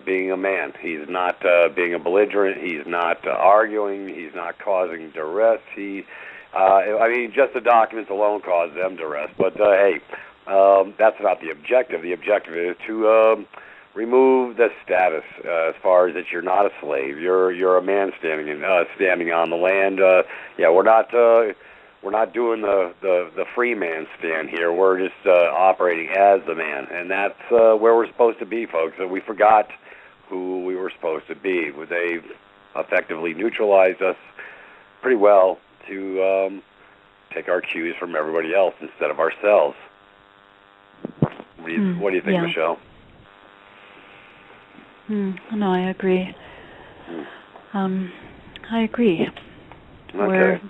Speaker 1: being a man. He's not being a belligerent. He's not arguing. He's not causing duress. Just the documents alone cause them duress. But hey, that's not the objective. The objective is to remove the status as far as that you're not a slave. You're a man standing on the land. We're not doing the free man stand here. We're just operating as the man, and that's where we're supposed to be, folks. And we forgot who we were supposed to be. They've effectively neutralized us pretty well to take our cues from everybody else instead of ourselves. What do you think, Michelle?
Speaker 2: No, I agree. I agree.
Speaker 1: Okay.
Speaker 2: We're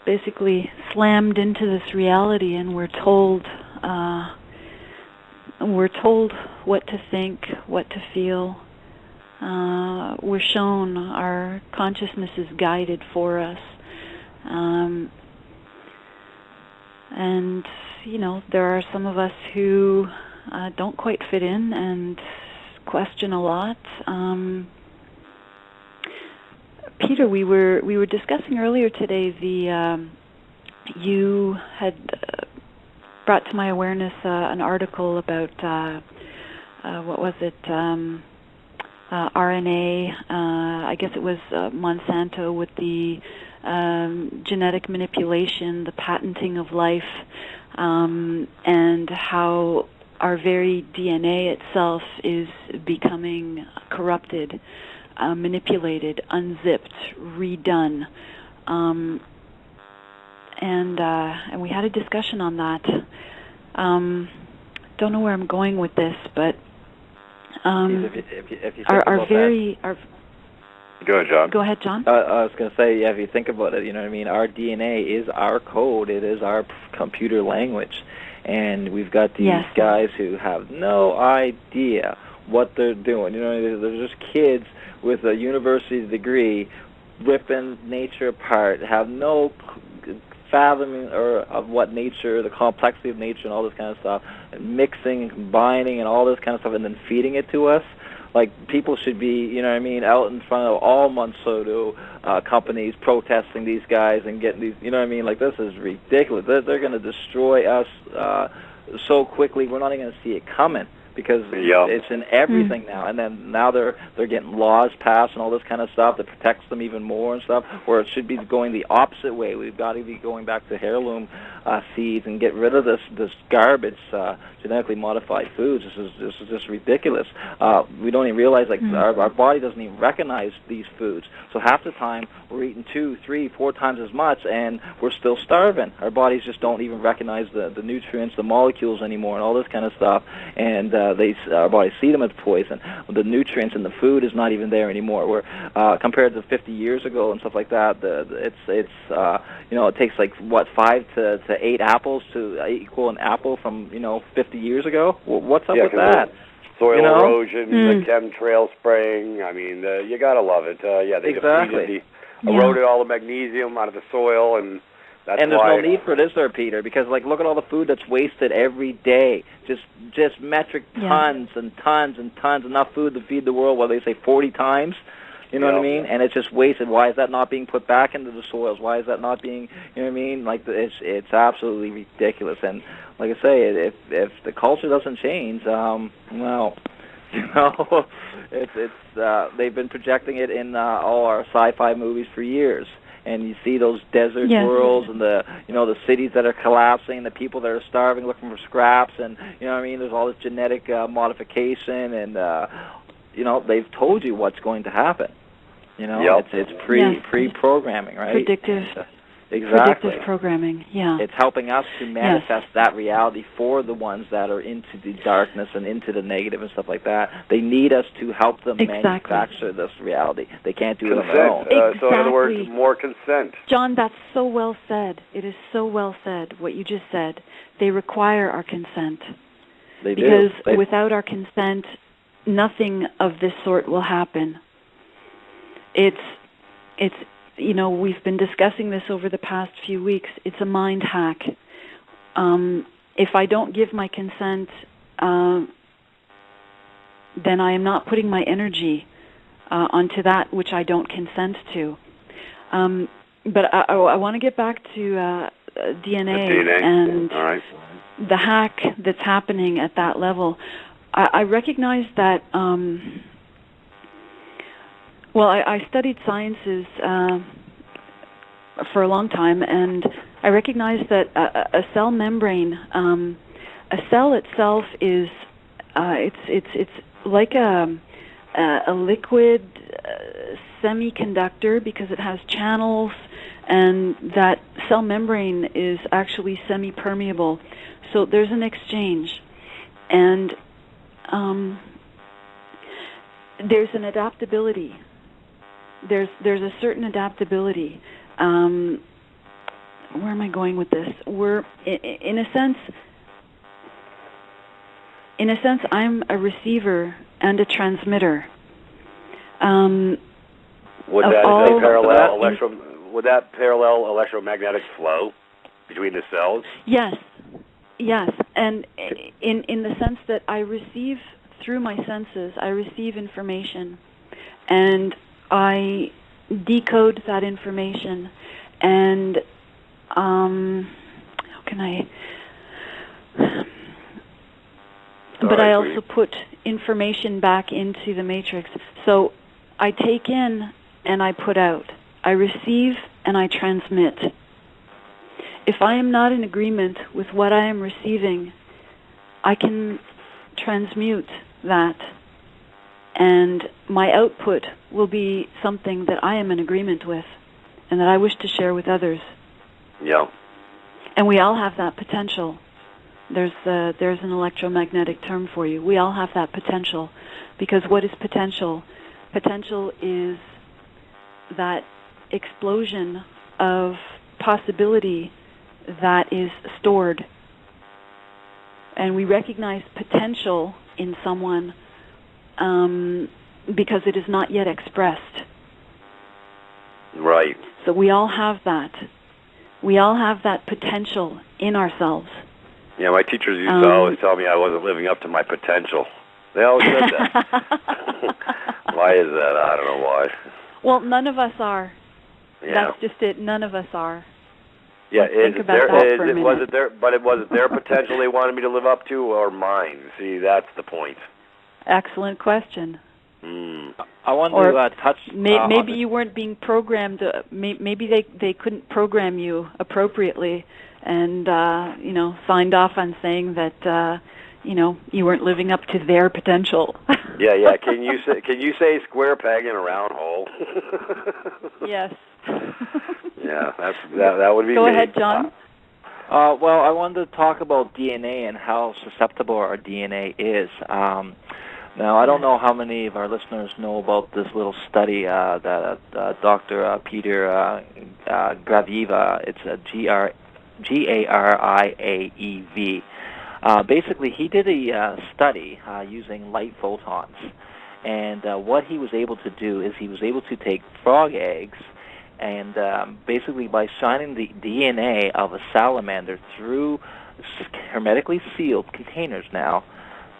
Speaker 2: basically slammed into this reality, and we're told what to think, what to feel. We're shown our consciousness is guided for us. And there are some of us who don't quite fit in and question a lot. Peter, we were discussing earlier today you had brought to my awareness an article about what was it, RNA, I guess it was Monsanto with the genetic manipulation, the patenting of life, and how our very DNA itself is becoming corrupted, manipulated, unzipped, redone. And we had a discussion on that. Don't know where I'm going with this, but
Speaker 3: if you
Speaker 2: our very...
Speaker 1: Go ahead, John.
Speaker 2: Go ahead, John.
Speaker 3: I was going to say, if you think about it, our DNA is our code. It is our computer language. And we've got these guys who have no idea what they're doing. They're just kids with a university degree ripping nature apart, have no fathoming of what nature, the complexity of nature and all this kind of stuff, and mixing and combining and all this kind of stuff, and then feeding it to us. Like, people should be, out in front of all Monsanto companies protesting these guys and getting these, like, this is ridiculous. They're going to destroy us so quickly, we're not even going to see it coming. Because it's in everything now, and then now they're getting laws passed and all this kind of stuff that protects them even more and stuff. Where it should be going the opposite way. We've got to be going back to heirloom seeds and get rid of this garbage, genetically modified foods. This is just ridiculous. We don't even realize our body doesn't even recognize these foods. So half the time we're eating 2, 3, 4 times as much, and we're still starving. Our bodies just don't even recognize the nutrients, the molecules anymore, and all this kind of stuff. And our bodies see them as poison. The nutrients in the food is not even there anymore. We're compared to 50 years ago and stuff like that. It takes 5 to 8 apples to equal an apple from 50 years ago. What's up with that?
Speaker 1: Soil erosion, the chemtrail spraying. I mean, you gotta love it. They eroded all the magnesium out of the soil, and that's
Speaker 3: and there's no need for this, there, Peter, because look at all the food that's wasted every day. Just metric tons and tons and tons, enough food to feed the world. They say 40 times. You know what I mean? And it's just wasted. Why is that not being put back into the soils? Why is that not being, it's absolutely ridiculous. And like I say, if the culture doesn't change, they've been projecting it in all our sci-fi movies for years. And you see those desert worlds and the cities that are collapsing, the people that are starving, looking for scraps, and there's all this genetic modification, and they've told you what's going to happen. You know,
Speaker 1: Yep.
Speaker 3: it's
Speaker 2: Yes.
Speaker 3: pre-programming, right?
Speaker 2: Predictive.
Speaker 3: Exactly.
Speaker 2: Predictive programming, yeah.
Speaker 3: It's helping us to manifest that reality for the ones that are into the darkness and into the negative and stuff like that. They need us to help them manufacture this reality. They can't do it on their own.
Speaker 2: Exactly.
Speaker 1: So in other words, more consent.
Speaker 2: John, that's so well said. It is so well said, what you just said. They require our consent.
Speaker 3: They do.
Speaker 2: Because without our consent, nothing of this sort will happen. It's you know, we've been discussing this over the past few weeks. It's a mind hack. If I don't give my consent, then I am not putting my energy onto that which I don't consent to. But I want to get back to DNA and
Speaker 1: all right.
Speaker 2: the hack that's happening at that level. I recognize that. Well, I studied sciences for a long time, and I recognize that a cell membrane, a cell itself is it's like a liquid semiconductor because it has channels, and that cell membrane is actually semi-permeable. So there's an exchange, and there's an adaptability. There's a certain adaptability. Where am I going with this? We're in a sense, I'm a receiver and a transmitter.
Speaker 1: Would that parallel electromagnetic flow between the cells?
Speaker 2: Yes, and in the sense that I receive through my senses, I receive information, and I decode that information, and how can I? But I also put information back into the matrix. So I take in and I put out. I receive and I transmit. If I am not in agreement with what I am receiving, I can transmute that, and my output will be something that I am in agreement with and that I wish to share with others.
Speaker 1: Yeah.
Speaker 2: And we all have that potential. There's an electromagnetic term for you. We all have that potential, because what is potential? Potential is that explosion of possibility that is stored. And we recognize potential in someone because it is not yet expressed.
Speaker 1: Right.
Speaker 2: So we all have that. We all have that potential in ourselves.
Speaker 1: Yeah, my teachers used to always tell me I wasn't living up to my potential. They always said that. Why is that? I don't know why.
Speaker 2: Well, none of us are.
Speaker 1: Yeah.
Speaker 2: That's just it. None of us are.
Speaker 1: Yeah,
Speaker 2: think about that for a minute.
Speaker 1: was it their potential they wanted me to live up to, or mine? See, that's the point.
Speaker 2: Excellent question.
Speaker 3: I want to touch.
Speaker 2: Maybe you weren't being programmed. Maybe they couldn't program you appropriately, and signed off on saying that you weren't living up to their potential.
Speaker 1: Yeah. Can you say square peg in a round hole?
Speaker 2: Yes.
Speaker 1: Yeah, that would be.
Speaker 2: Go
Speaker 1: me.
Speaker 2: ahead, John.
Speaker 3: Well, I wanted to talk about DNA and how susceptible our DNA is. Now, I don't know how many of our listeners know about this little study that Dr. Peter Gradieva, it's G-A-R-I-A-E-V. Basically, he did a study using light photons. And what he was able to do is he was able to take frog eggs and basically by shining the DNA of a salamander through hermetically sealed containers now,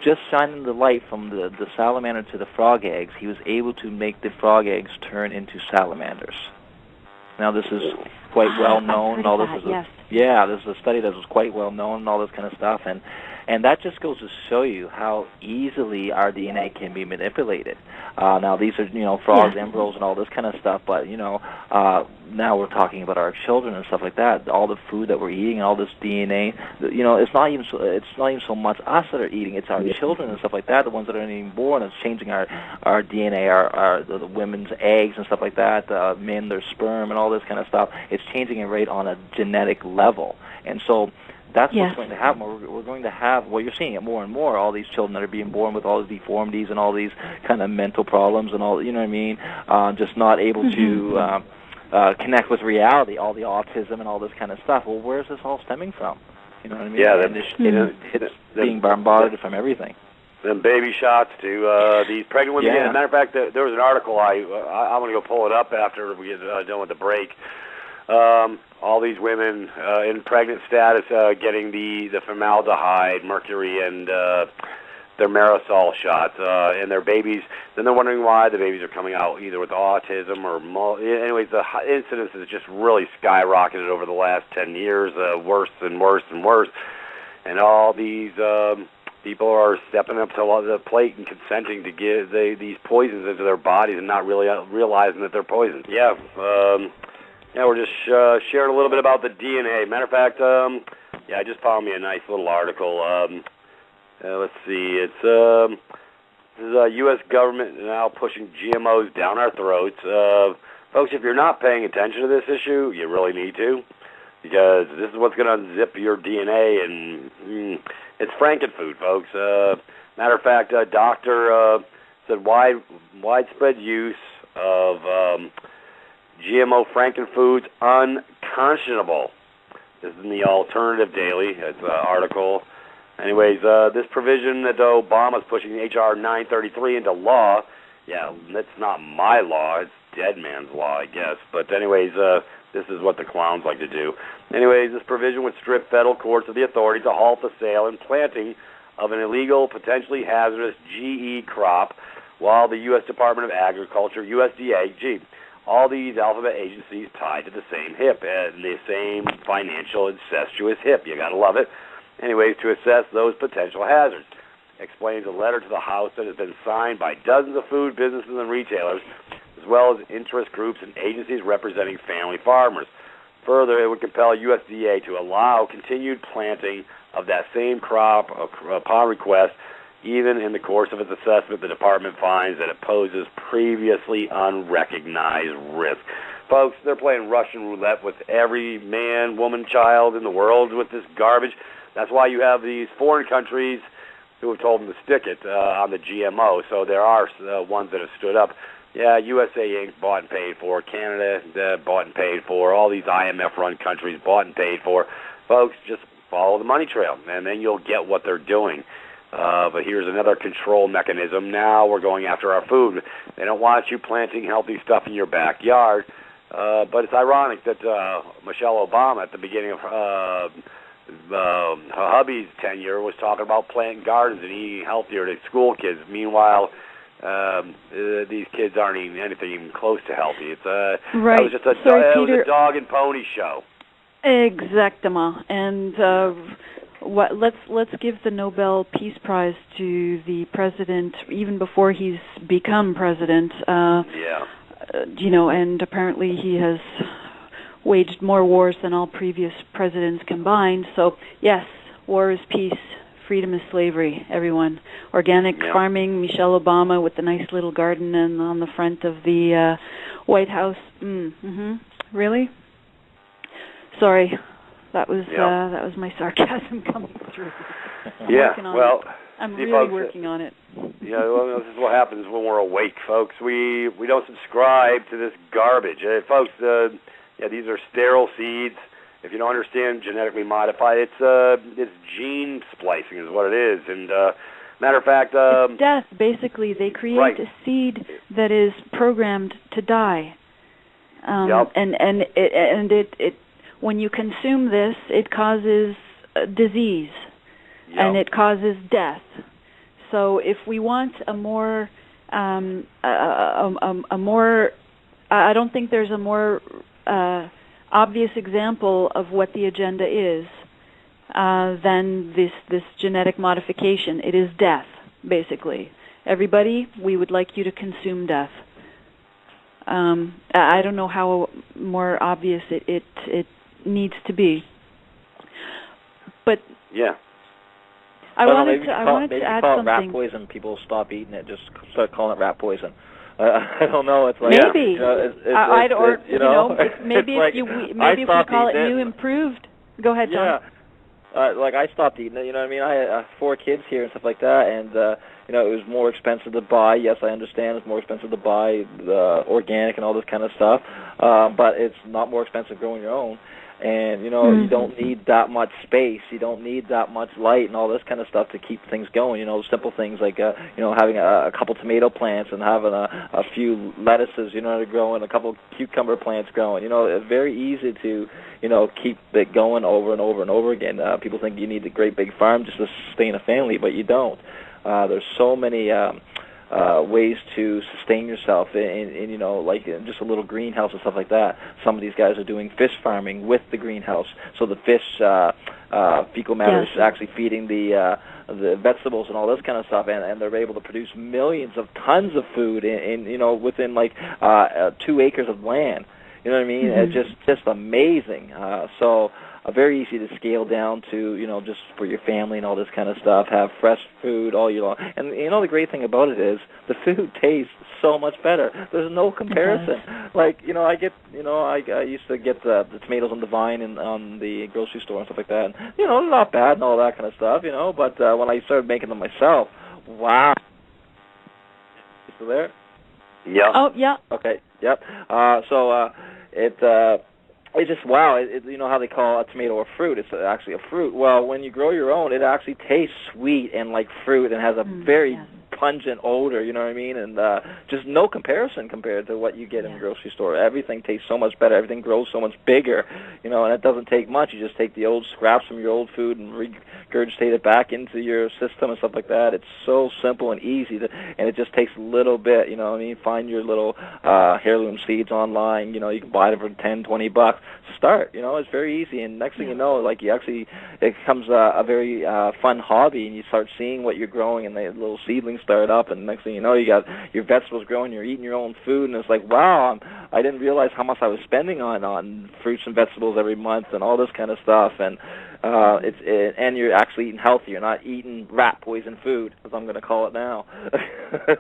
Speaker 3: just shining the light from the salamander to the frog eggs, he was able to make the frog eggs turn into salamanders. Now, this is quite well known.
Speaker 2: I've heard of that, yes.
Speaker 3: This is a study that was quite well known and all this kind of stuff. And And that just goes to show you how easily our DNA can be manipulated. Now, these are, frogs, embryos, and all this kind of stuff, but, now we're talking about our children and stuff like that. All the food that we're eating, all this DNA, it's not even so much us that are eating, it's our children and stuff like that, the ones that are being born. It's changing our DNA, the women's eggs and stuff like that, men, their sperm, and all this kind of stuff. It's changing it right on a genetic level. And so that's what's going to happen. We're going to have, well, you're seeing it more and more, all these children that are being born with all these deformities and all these kind of mental problems and all, you know what I mean, just not able to connect with reality, all the autism and all this kind of stuff. Well, where's this all stemming from? You know what I mean?
Speaker 1: Yeah,
Speaker 3: it's being bombarded from everything.
Speaker 1: Them baby shots to these pregnant women. As a matter of fact, there was an article, I'm going to go pull it up after we get done with the break. All these women in pregnant status getting the formaldehyde, mercury, and their Marisol shots, and their babies. Then they're wondering why the babies are coming out either with autism or anyways. The incidence has just really skyrocketed over the last 10 years, worse and worse and worse. And all these people are stepping up to the plate and consenting to give these poisons into their bodies and not really realizing that they're poisons. Yeah. Yeah, we're just sharing a little bit about the DNA. Matter of fact, I just found me a nice little article. Let's see. It's this is U.S. government now pushing GMOs down our throats. Folks, if you're not paying attention to this issue, you really need to, because this is what's going to unzip your DNA, and it's frankenfood, folks. Matter of fact, a doctor said widespread use of GMO frankenfoods unconscionable. This is in the Alternative Daily. It's an article. Anyways, this provision that Obama's pushing H.R. 933 into law, that's not my law. It's dead man's law, I guess. But anyways, this is what the clowns like to do. Anyways, this provision would strip federal courts of the authority to halt the sale and planting of an illegal, potentially hazardous GE crop, while the U.S. Department of Agriculture, USDA, all these alphabet agencies tied to the same hip, and the same financial incestuous hip. You gotta love it. Anyways, to assess those potential hazards. Explains a letter to the House that has been signed by dozens of food businesses and retailers, as well as interest groups and agencies representing family farmers. Further, it would compel USDA to allow continued planting of that same crop upon request. Even in the course of its assessment, the department finds that it poses previously unrecognized risk. Folks, they're playing Russian roulette with every man, woman, child in the world with this garbage. That's why you have these foreign countries who have told them to stick it on the GMO. So there are ones that have stood up. Yeah, USA Inc. bought and paid for. Canada bought and paid for. All these IMF-run countries bought and paid for. Folks, just follow the money trail, and then you'll get what they're doing. But here's another control mechanism. Now we're going after our food. They don't want you planting healthy stuff in your backyard. But it's ironic that Michelle Obama, at the beginning of her hubby's tenure, was talking about planting gardens and eating healthier to school kids. Meanwhile, these kids aren't eating anything even close to healthy. It's
Speaker 2: right.
Speaker 1: That was just it was a dog and pony show.
Speaker 2: Exactement. And let's give the Nobel Peace Prize to the president even before he's become president. And apparently he has waged more wars than all previous presidents combined. So, yes, war is peace, freedom is slavery, everyone. Organic farming, Michelle Obama with the nice little garden and on the front of the White House. Really? Sorry. That was my sarcasm coming through. I'm really working on it.
Speaker 1: Well, this is what happens when we're awake, folks. We don't subscribe to this garbage. Folks, these are sterile seeds. If you don't understand genetically modified, it's gene splicing is what it is. And matter of fact,
Speaker 2: it's death. Basically, they create a seed that is programmed to die. And it when you consume this, it causes disease, and it causes death. So if we want a more, I don't think there's a more obvious example of what the agenda is. than this genetic modification. It is death, basically. Everybody, we would like you to consume death. I don't know how more obvious it needs to be. But
Speaker 3: yeah,
Speaker 2: I wanted to add
Speaker 3: call
Speaker 2: something.
Speaker 3: It rat poison. People stop eating it. Just start calling it rat poison. I don't know. It's like
Speaker 2: maybe maybe
Speaker 3: like,
Speaker 2: if we call it new improved. Go ahead, John.
Speaker 3: Yeah, like I stopped eating it. You know what I mean? I had 4 kids here and stuff like that, and it was more expensive to buy. Yes, I understand it's more expensive to buy the organic and all this kind of stuff, but it's not more expensive growing your own. And, you don't need that much space. You don't need that much light and all this kind of stuff to keep things going. Simple things like, having a couple tomato plants and having a few lettuces, to grow, and a couple cucumber plants growing. It's very easy to, keep it going over and over and over again. People think you need a great big farm just to sustain a family, but you don't. There's so many ways to sustain yourself in like just a little greenhouse and stuff like that. Some of these guys are doing fish farming with the greenhouse, so the fish fecal matter is actually feeding the vegetables and all this kind of stuff, and they're able to produce millions of tons of food in within like 2 acres of land. You know what I mean?
Speaker 2: Mm-hmm.
Speaker 3: It's just amazing. So very easy to scale down to, just for your family and all this kind of stuff. Have fresh food all year long. And, the great thing about it is the food tastes so much better. There's no comparison. Like, I get, I used to get the tomatoes on the vine and on the grocery store and stuff like that. And, not bad and all that kind of stuff, But when I started making them myself, wow. You still there?
Speaker 1: Yeah.
Speaker 2: Oh, yeah.
Speaker 3: Okay, yep. It's just, wow, you know how they call a tomato a fruit? It's actually a fruit. Well, when you grow your own, it actually tastes sweet and like fruit and has a very pungent odor, you know what I mean? And just no comparison compared to what you get in the grocery store. Everything tastes so much better. Everything grows so much bigger, and it doesn't take much. You just take the old scraps from your old food and regurgitate it back into your system and stuff like that. It's so simple and easy, and it just takes a little bit, you know what I mean? Find your little heirloom seeds online. You can buy them for $10-$20. Start, it's very easy, and next thing you know, like it becomes a very fun hobby, and you start seeing what you're growing, and the little seedlings start up, and next thing you know, you got your vegetables growing, you're eating your own food, and it's like, wow, I didn't realize how much I was spending on fruits and vegetables every month, and all this kind of stuff, and and you're actually eating healthy. You're not eating rat poison food, as I'm going to call it now.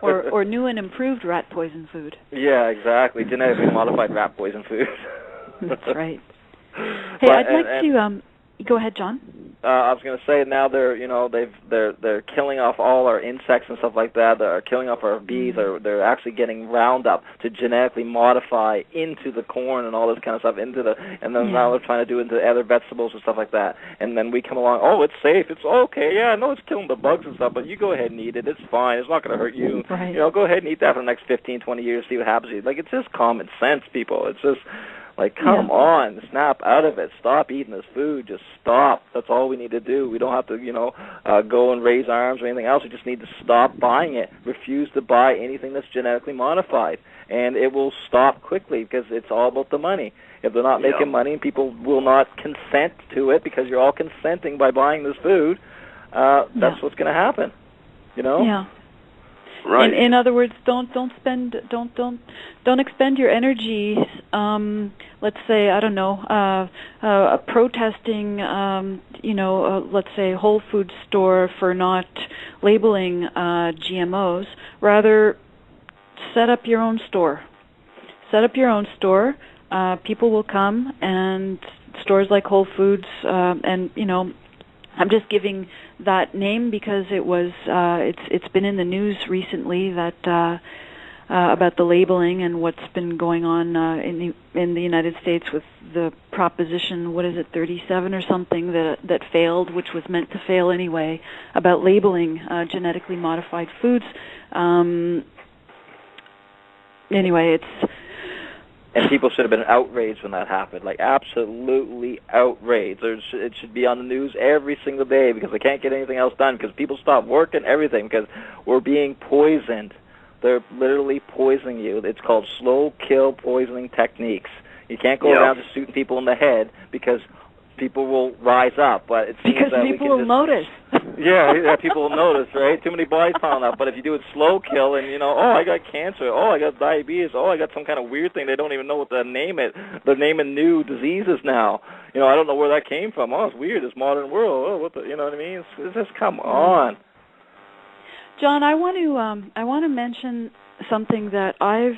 Speaker 2: or new and improved rat poison food.
Speaker 3: Yeah, exactly. Genetically modified rat poison food.
Speaker 2: That's right. Hey, I'd like to go ahead, John.
Speaker 3: I was going to say now they're killing off all our insects and stuff like that. They're killing off our bees. They're actually getting Roundup to genetically modify into the corn and all this kind of stuff and then now they're trying to do it into other vegetables and stuff like that. And then we come along, oh, it's safe. It's okay. Yeah, I know it's killing the bugs and stuff, but you go ahead and eat it. It's fine. It's not going to hurt you.
Speaker 2: Right.
Speaker 3: Go ahead and eat that for the next 15, 20 years. See what happens to you. Like, it's just common sense, people. It's just. Like, come on, snap out of it. Stop eating this food. Just stop. That's all we need to do. We don't have to, go and raise arms or anything else. We just need to stop buying it. Refuse to buy anything that's genetically modified. And it will stop quickly because it's all about the money. If they're not making money and people will not consent to it because you're all consenting by buying this food, that's what's going to happen,
Speaker 2: Yeah.
Speaker 3: Right.
Speaker 2: In other words, don't expend your energy. Let's say, I don't know, protesting. Let's say Whole Foods store for not labeling GMOs. Rather, set up your own store. Set up your own store. People will come, and stores like Whole Foods, and I'm just giving that name because it's been in the news recently that about the labeling and what's been going on in the United States with the proposition, 37 or something that failed, which was meant to fail anyway, about labeling genetically modified foods. Anyway, it's.
Speaker 3: And people should have been outraged when that happened, like absolutely outraged. It should be on the news every single day because they can't get anything else done because people stop working, everything, because we're being poisoned. They're literally poisoning you. It's called slow kill poisoning techniques. You can't go around just shooting people in the head because people will rise up. But it seems
Speaker 2: because
Speaker 3: that
Speaker 2: people
Speaker 3: we can
Speaker 2: will notice.
Speaker 3: yeah, people will notice, right? Too many bodies piling up. But if you do it slow kill, and oh, I got cancer, oh, I got diabetes, oh, I got some kind of weird thing, they don't even know what to name it. They're naming new diseases now. I don't know where that came from. Oh, it's weird. This modern world. Oh, what the, you know what I mean? It's just come on.
Speaker 2: John, I want to mention something that I've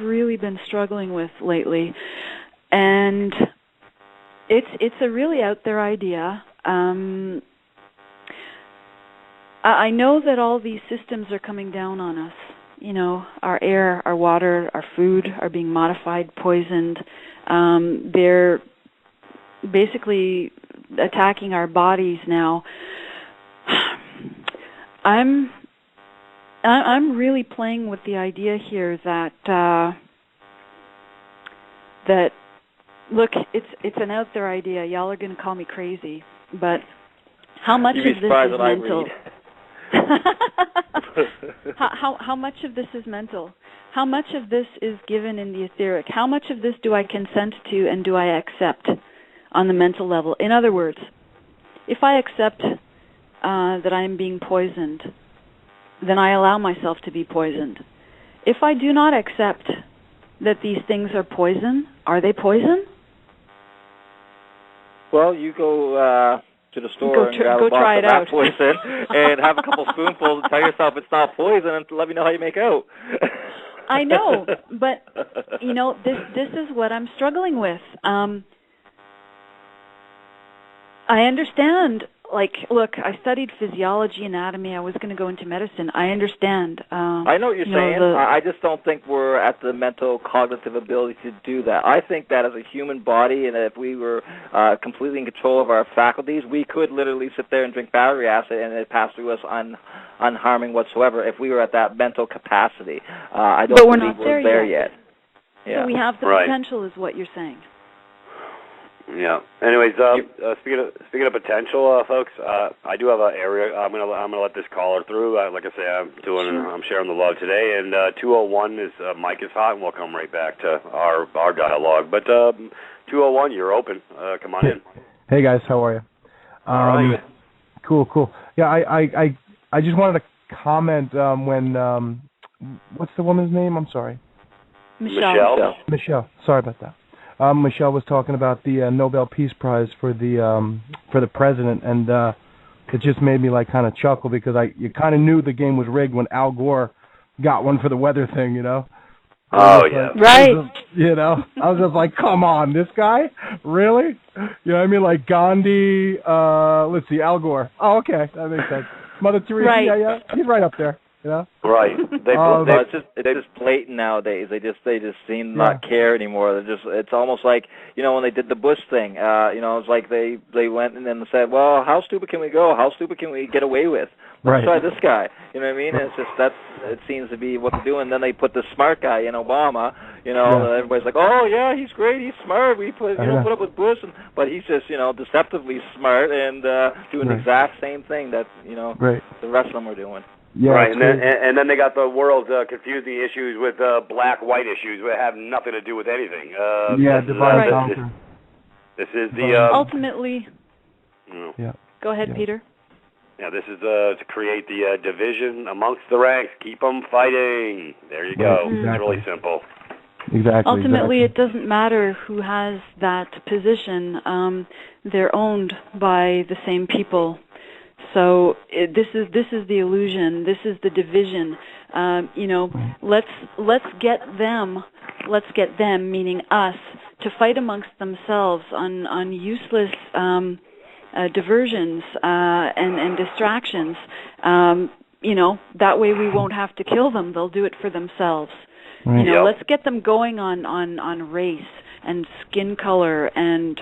Speaker 2: really been struggling with lately, and it's a really out there idea. I know that all these systems are coming down on us. Our air, our water, our food are being modified, poisoned. They're basically attacking our bodies now. I'm really playing with the idea here that look, it's an out there idea. Y'all are going to call me crazy, but how much of this is mental? How much of this is mental? How much of this is given in the etheric? How much of this do I consent to and do I accept on the mental level? In other words, if I accept that I am being poisoned, then I allow myself to be poisoned. If I do not accept that these things are poison, are they poison?
Speaker 3: Well, you go to the store and grab a box of rat poison and have a couple spoonfuls and tell yourself it's not poison and let me know how you make out.
Speaker 2: I know, but, this is what I'm struggling with. I understand. Look, I studied physiology, anatomy. I was going to go into medicine. I understand.
Speaker 3: I know what you're saying. I just don't think we're at the mental cognitive ability to do that. I think that as a human body, and if we were completely in control of our faculties, we could literally sit there and drink battery acid and it pass through us unharming whatsoever if we were at that mental capacity. I don't believe we're there yet. Yeah.
Speaker 2: So we have the potential is what you're saying.
Speaker 1: Yeah. Anyways, speaking of potential, folks, I do have an area. I'm gonna let this caller through. Like I say, I'm sharing the love today, and 201 is Mike is hot, and we'll come right back to our dialogue. But 201, you're open. Come on in.
Speaker 6: Hey guys, how are you?
Speaker 1: All right.
Speaker 6: Cool. Yeah, I just wanted to comment when what's the woman's name? I'm sorry.
Speaker 2: Michelle.
Speaker 6: Sorry about that. Michelle was talking about the Nobel Peace Prize for the president, and it just made me kind of chuckle because you kind of knew the game was rigged when Al Gore got one for the weather thing,
Speaker 1: Oh yeah.
Speaker 2: Right.
Speaker 6: I was just like, come on, this guy, really? You know what I mean? Like Gandhi. Let's see, Al Gore. Oh, okay, that makes sense. Mother Teresa.
Speaker 2: Right.
Speaker 6: Yeah, he's right up there.
Speaker 1: Right.
Speaker 3: It's just blatant nowadays. They just seem to not care anymore. It's almost like when they did the Bush thing. It's like they went and then said, well, how stupid can we go? How stupid can we get away with? Let's try this guy. You know what I mean? And it's just it seems to be what they're doing. Then they put the smart guy in Obama. Everybody's like, oh yeah, he's great, he's smart. We put up with Bush, but he's just deceptively smart and doing the exact same thing that the rest of them are doing.
Speaker 6: Yeah,
Speaker 1: right, and then they got the world confused the issues with black-white issues that have nothing to do with anything.
Speaker 6: Divide conquer.
Speaker 1: This is the
Speaker 2: ultimately.
Speaker 6: Yeah.
Speaker 2: Go ahead, Peter.
Speaker 1: Yeah, this is to create the division amongst the ranks. Keep them fighting. There you go.
Speaker 6: Exactly.
Speaker 1: It's really simple.
Speaker 6: Exactly.
Speaker 2: Ultimately, it doesn't matter who has that position. They're owned by the same people. So this is the illusion. This is the division. Let's get them, meaning us, to fight amongst themselves on useless diversions and distractions. That way we won't have to kill them. They'll do it for themselves.
Speaker 6: Right.
Speaker 2: Let's get them going on race and skin color and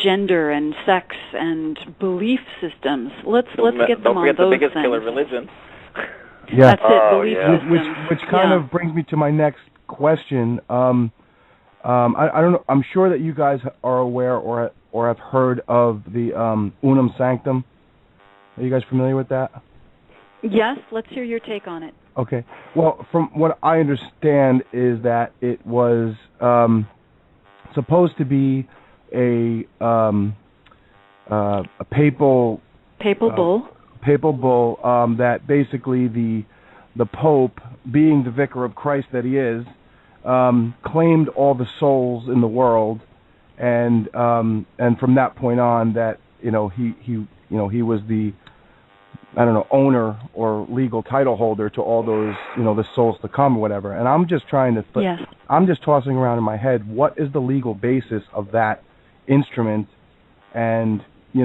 Speaker 2: gender and sex and belief systems. Let's get them on those things. Don't forget
Speaker 3: the biggest killer, religion.
Speaker 6: Yeah.
Speaker 2: That's it, belief systems.
Speaker 6: Which kind of brings me to my next question. I don't know. I'm sure that you guys are aware or have heard of the Unum Sanctum. Are you guys familiar with that?
Speaker 2: Yes. Let's hear your take on it.
Speaker 6: Okay. Well, from what I understand is that it was supposed to be a a papal
Speaker 2: bull.
Speaker 6: Papal bull that basically the Pope, being the vicar of Christ that he is, claimed all the souls in the world, and from that point on, that he was the owner or legal title holder to all those the souls to come or whatever. And I'm just trying to I'm just tossing around in my head, what is the legal basis of that instrument? And I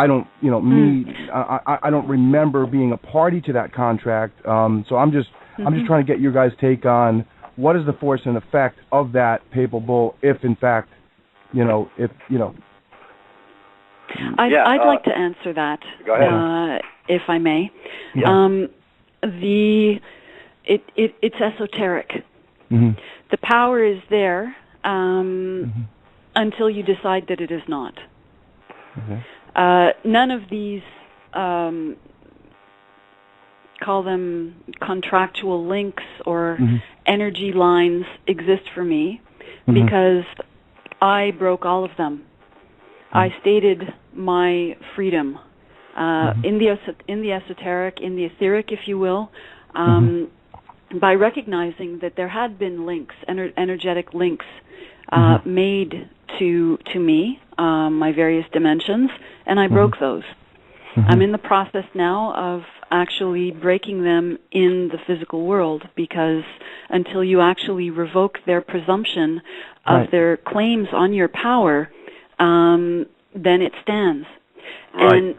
Speaker 6: don't I don't remember being a party to that contract. So I'm just trying to get your guys' take on what is the force and effect of that papal bull, if in fact
Speaker 2: I'd like to answer that.
Speaker 1: Go ahead.
Speaker 2: If I may.
Speaker 6: Yeah.
Speaker 2: It's esoteric.
Speaker 6: Mm-hmm.
Speaker 2: The power is there until you decide that it is not.
Speaker 6: Okay.
Speaker 2: None of these, call them contractual links or energy lines, exist for me because I broke all of them. I stated my freedom in the esoteric, in the etheric, if you will, by recognizing that there had been links, energetic links, made to me, my various dimensions, and I broke those. I'm in the process now of actually breaking them in the physical world, because until you actually revoke their presumption of their claims on your power, then it stands.
Speaker 1: Right.
Speaker 2: And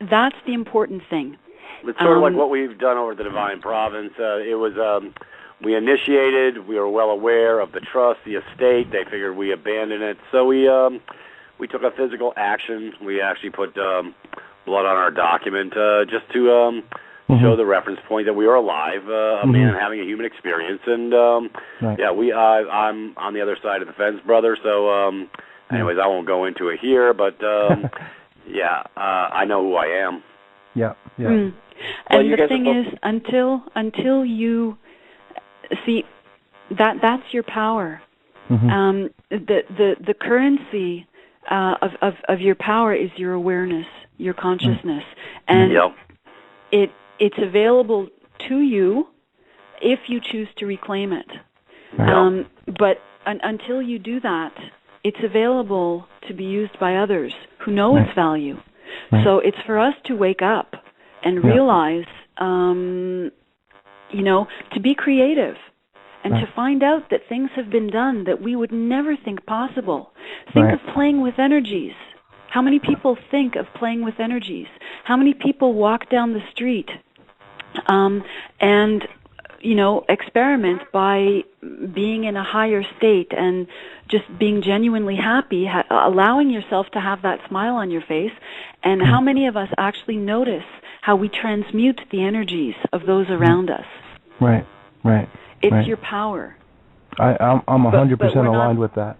Speaker 2: that's the important thing.
Speaker 1: It's sort of like what we've done over at the Divine Province. It was, we initiated, we were well aware of the trust, the estate. They figured we abandoned it. So we took a physical action. We actually put blood on our document just to show the reference point that we were alive, a man having a human experience. And, I'm on the other side of the fence, brother. So, anyways, I won't go into it here, but, I know who I am.
Speaker 6: Yeah.
Speaker 2: And the thing is, until you see that's your power. The currency of your power is your awareness, your consciousness, and it's available to you if you choose to reclaim it. But until you do that, it's available to be used by others who know its value. So it's for us to wake up and realize, to be creative and to find out that things have been done that we would never think possible. Think of playing with energies. How many people think of playing with energies? How many people walk down the street and experiment by being in a higher state and just being genuinely happy, allowing yourself to have that smile on your face? And how many of us actually notice how we transmute the energies of those around us?
Speaker 6: Right.
Speaker 2: It's your power.
Speaker 6: I'm 100% aligned with that.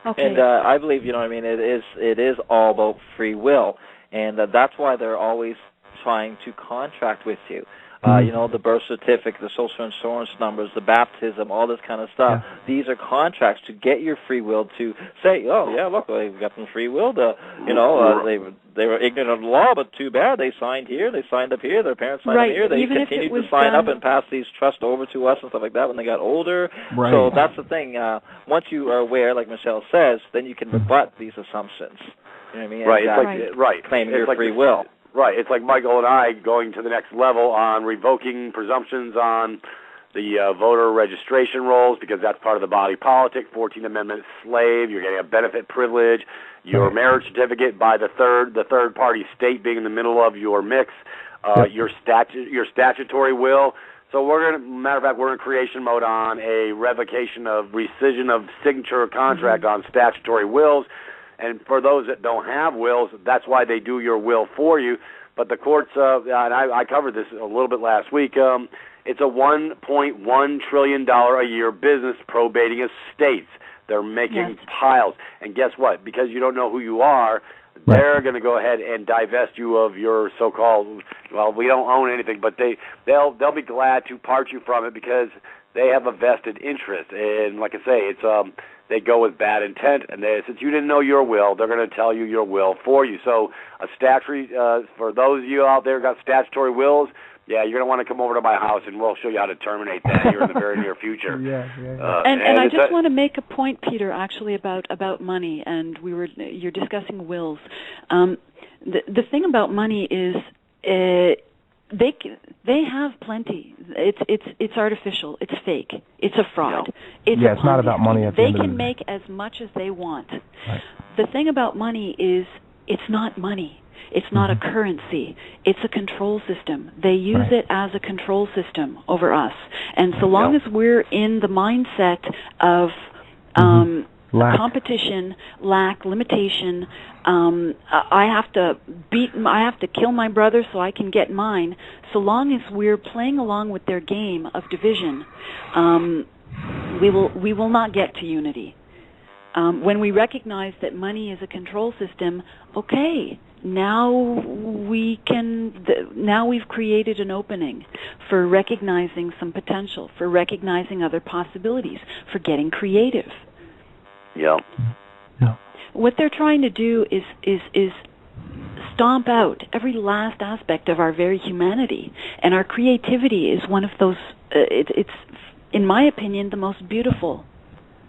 Speaker 2: Okay.
Speaker 3: And I believe, it is all about free will, and that's why they're always trying to contract with you. The birth certificate, the social insurance numbers, the baptism, all this kind of stuff. Yeah. These are contracts to get your free will to say, look, they've got some free will. They were ignorant of the law, but too bad. They signed here, they signed up here, their parents signed up here. They continued to sign up and pass these trusts over to us and stuff like that when they got older.
Speaker 6: Right.
Speaker 3: So that's the thing. Once you are aware, like Michelle says, then you can rebut these assumptions. You know what I mean?
Speaker 1: Right.
Speaker 3: Claiming your free will.
Speaker 1: Right. It's like Michael and I going to the next level on revoking presumptions on the voter registration rolls, because that's part of the body politic. 14th Amendment slave. You're getting a benefit privilege. Your marriage certificate by the third party state being in the middle of your mix. Your statutory will. So matter of fact, we're in creation mode on a revocation of rescission of signature contract on statutory wills. And for those that don't have wills, that's why they do your will for you. But the courts, and I covered this a little bit last week, it's a $1.1 trillion a year business probating estates. They're making piles. And guess what? Because you don't know who you are, they're going to go ahead and divest you of your so-called, well, we don't own anything, but they'll be glad to part you from it because they have a vested interest. And like I say, it's they go with bad intent, and since you didn't know your will, they're going to tell you your will for you. So a statutory, for those of you out there who got statutory wills, yeah, you're going to want to come over to my house, and we'll show you how to terminate that here in the very near future.
Speaker 2: And I just want to make a point, Peter, actually about money, and you're discussing wills. The thing about money is they have plenty. It's artificial. It's fake. It's a fraud. It's
Speaker 6: not about money at the end of the day.
Speaker 2: They can make as much as they want. Right. The thing about money is it's not money. It's not a currency. It's a control system. They use it as a control system over us. And so long as we're in the mindset of competition, lack, limitation, I have to kill my brother so I can get mine. So long as we're playing along with their game of division, we will not get to unity. When we recognize that money is a control system, okay, now we've created an opening for recognizing some potential, for recognizing other possibilities, for getting creative.
Speaker 1: Yeah.
Speaker 2: What they're trying to do is stomp out every last aspect of our very humanity, and our creativity is one of those. It's, in my opinion, the most beautiful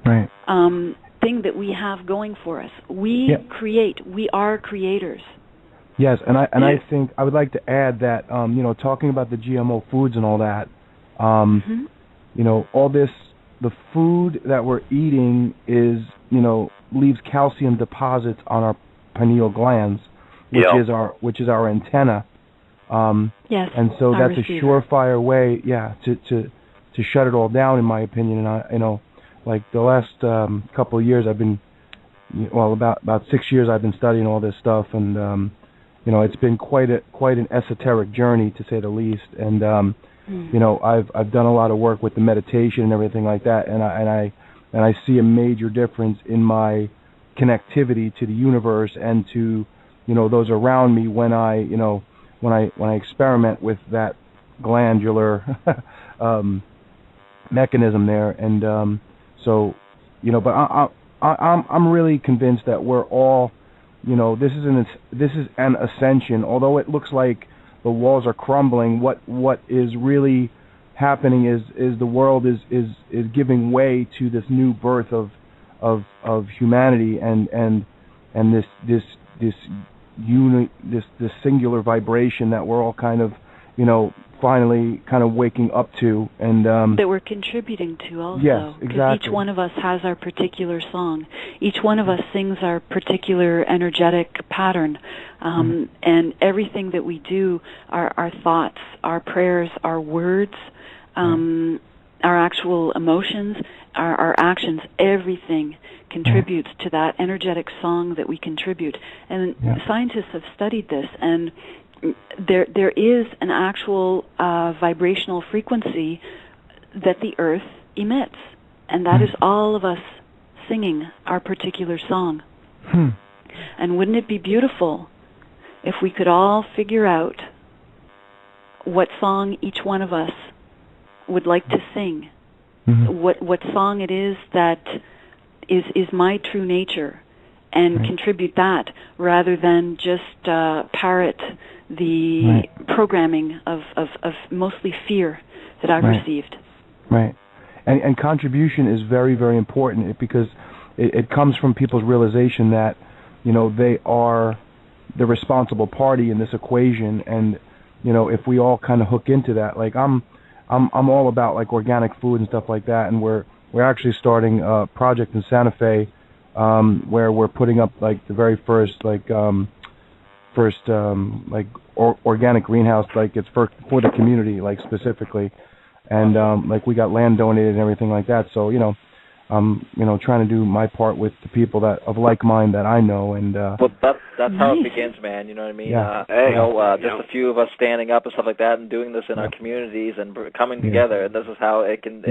Speaker 2: thing that we have going for us. We create. We are creators.
Speaker 6: Yes, and I think I would like to add that talking about the GMO foods and all that, all this, the food that we're eating is leaves calcium deposits on our pineal glands, which is our antenna.
Speaker 2: Yes,
Speaker 6: and so that's a surefire way, to shut it all down, in my opinion. And like the last couple of years, I've been, about 6 years, I've been studying all this stuff, and it's been quite an esoteric journey, to say the least. And I've done a lot of work with the meditation and everything like that, and I see a major difference in my connectivity to the universe and to those around me when I experiment with that glandular mechanism there. And but I'm really convinced that we're all, this is an ascension. Although it looks like the walls are crumbling, what is really happening is the world is giving way to this new birth of humanity and this singular vibration that we're all kind of finally kind of waking up to, and
Speaker 2: that we're contributing to also.
Speaker 6: Yes, exactly.
Speaker 2: Because each one of us has our particular song. Each one of us sings our particular energetic pattern, and everything that we do, our thoughts, our prayers, our words, our actual emotions, our actions, everything contributes to that energetic song that we contribute. And scientists have studied this, and there is an actual vibrational frequency that the earth emits, and that is all of us singing our particular song. And wouldn't it be beautiful if we could all figure out what song each one of us would like to sing, what song it is that is my true nature, and contribute that, rather than just parrot the programming of mostly fear that I've received.
Speaker 6: Right. And contribution is very, very important, because it comes from people's realization that, they are the responsible party in this equation. And, if we all kind of hook into that, like I'm all about like organic food and stuff like that. And we're actually starting a project in Santa Fe, where we're putting up like the very first organic greenhouse, like it's for the community, like specifically, and like we got land donated and everything like that. So I'm trying to do my part with the people that of like mind that I know, and
Speaker 3: well, that's how it begins, man. You know what I mean?
Speaker 6: Yeah.
Speaker 3: Just a few of us standing up and stuff like that, and doing this in our communities and coming together, and this is how we can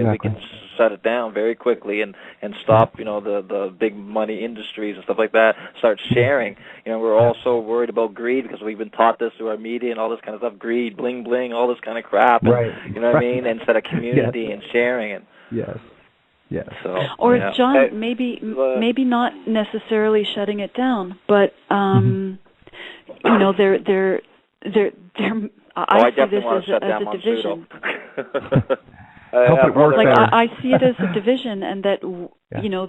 Speaker 3: shut it down very quickly and stop the big money industries and stuff like that. Start sharing. We're all so worried about greed because we've been taught this through our media and all this kind of stuff. Greed, bling bling, all this kind of crap. And,
Speaker 6: right.
Speaker 3: You know what I mean? Instead of community and sharing it.
Speaker 6: Yes. Yes.
Speaker 3: So,
Speaker 2: or John, maybe not necessarily shutting it down, but there. I see this as a division. I see it as a division, and that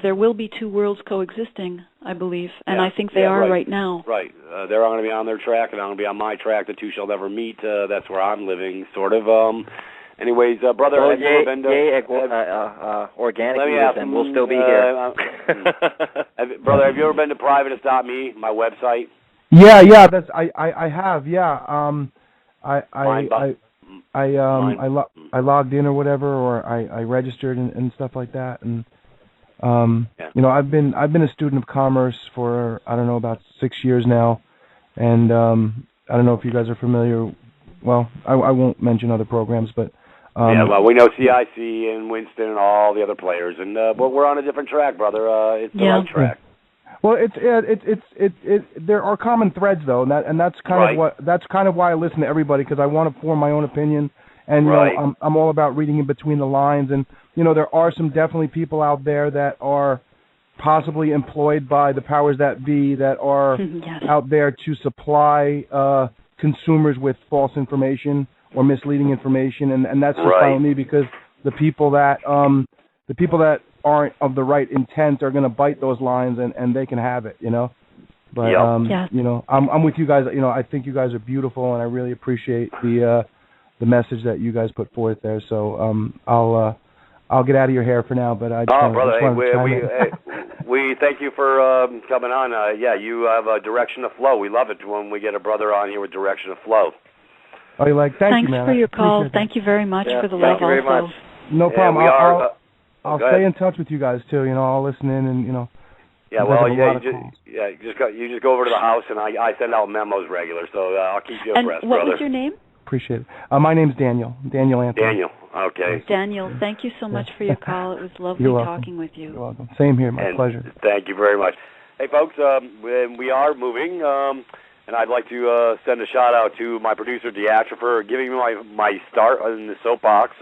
Speaker 2: there will be two worlds coexisting, I believe, and I think they are right now.
Speaker 1: Right. They're going to be on their track, and I'm going to be on my track. The two shall never meet. That's where I'm living, sort of. Anyways, brother, have you ever been to...
Speaker 3: organic news, and we'll still be here.
Speaker 1: Brother, have you ever been to privatist.me, my website?
Speaker 6: Yeah, that's I have, yeah. I logged in or whatever, or I registered and stuff like that, and I've been a student of commerce for about 6 years now, and I don't know if you guys are familiar. Well, I won't mention other programs, but
Speaker 1: well, we know CIC and Winston and all the other players, and but we're on a different track, brother. It's the right track.
Speaker 6: Well, there are common threads though, and that's kind of why I listen to everybody, because I want to form my own opinion, and I'm all about reading in between the lines, and there are some definitely people out there that are possibly employed by the powers that be that are out there to supply consumers with false information or misleading information, and that's just fine with me, because the people that aren't of the right intent are going to bite those lines, and they can have it, But I'm with you guys. I think you guys are beautiful, and I really appreciate the message that you guys put forth there. So I'll get out of your hair for now, but I just
Speaker 1: we thank you for coming on. You have a direction of flow. We love it when we get a brother on here with direction of flow.
Speaker 6: Oh, thanks
Speaker 2: you, man. For your call. Thank you very much for the love.
Speaker 3: Thank you very much.
Speaker 6: No problem. I'll stay in touch with you guys too. I'll listen in, and
Speaker 1: Yeah, well, you just go over to the house, and I send out memos regular, so I'll keep you abreast, brother.
Speaker 2: And what was your name?
Speaker 6: Appreciate it. My name's Daniel Anthony.
Speaker 1: Daniel, okay.
Speaker 2: Daniel, thank you so much for your call. It was lovely talking with you.
Speaker 6: You're welcome. Same here, my pleasure.
Speaker 1: Thank you very much. Hey, folks, we are moving, and I'd like to send a shout-out to my producer, Deatra, for giving me my start in the soapbox.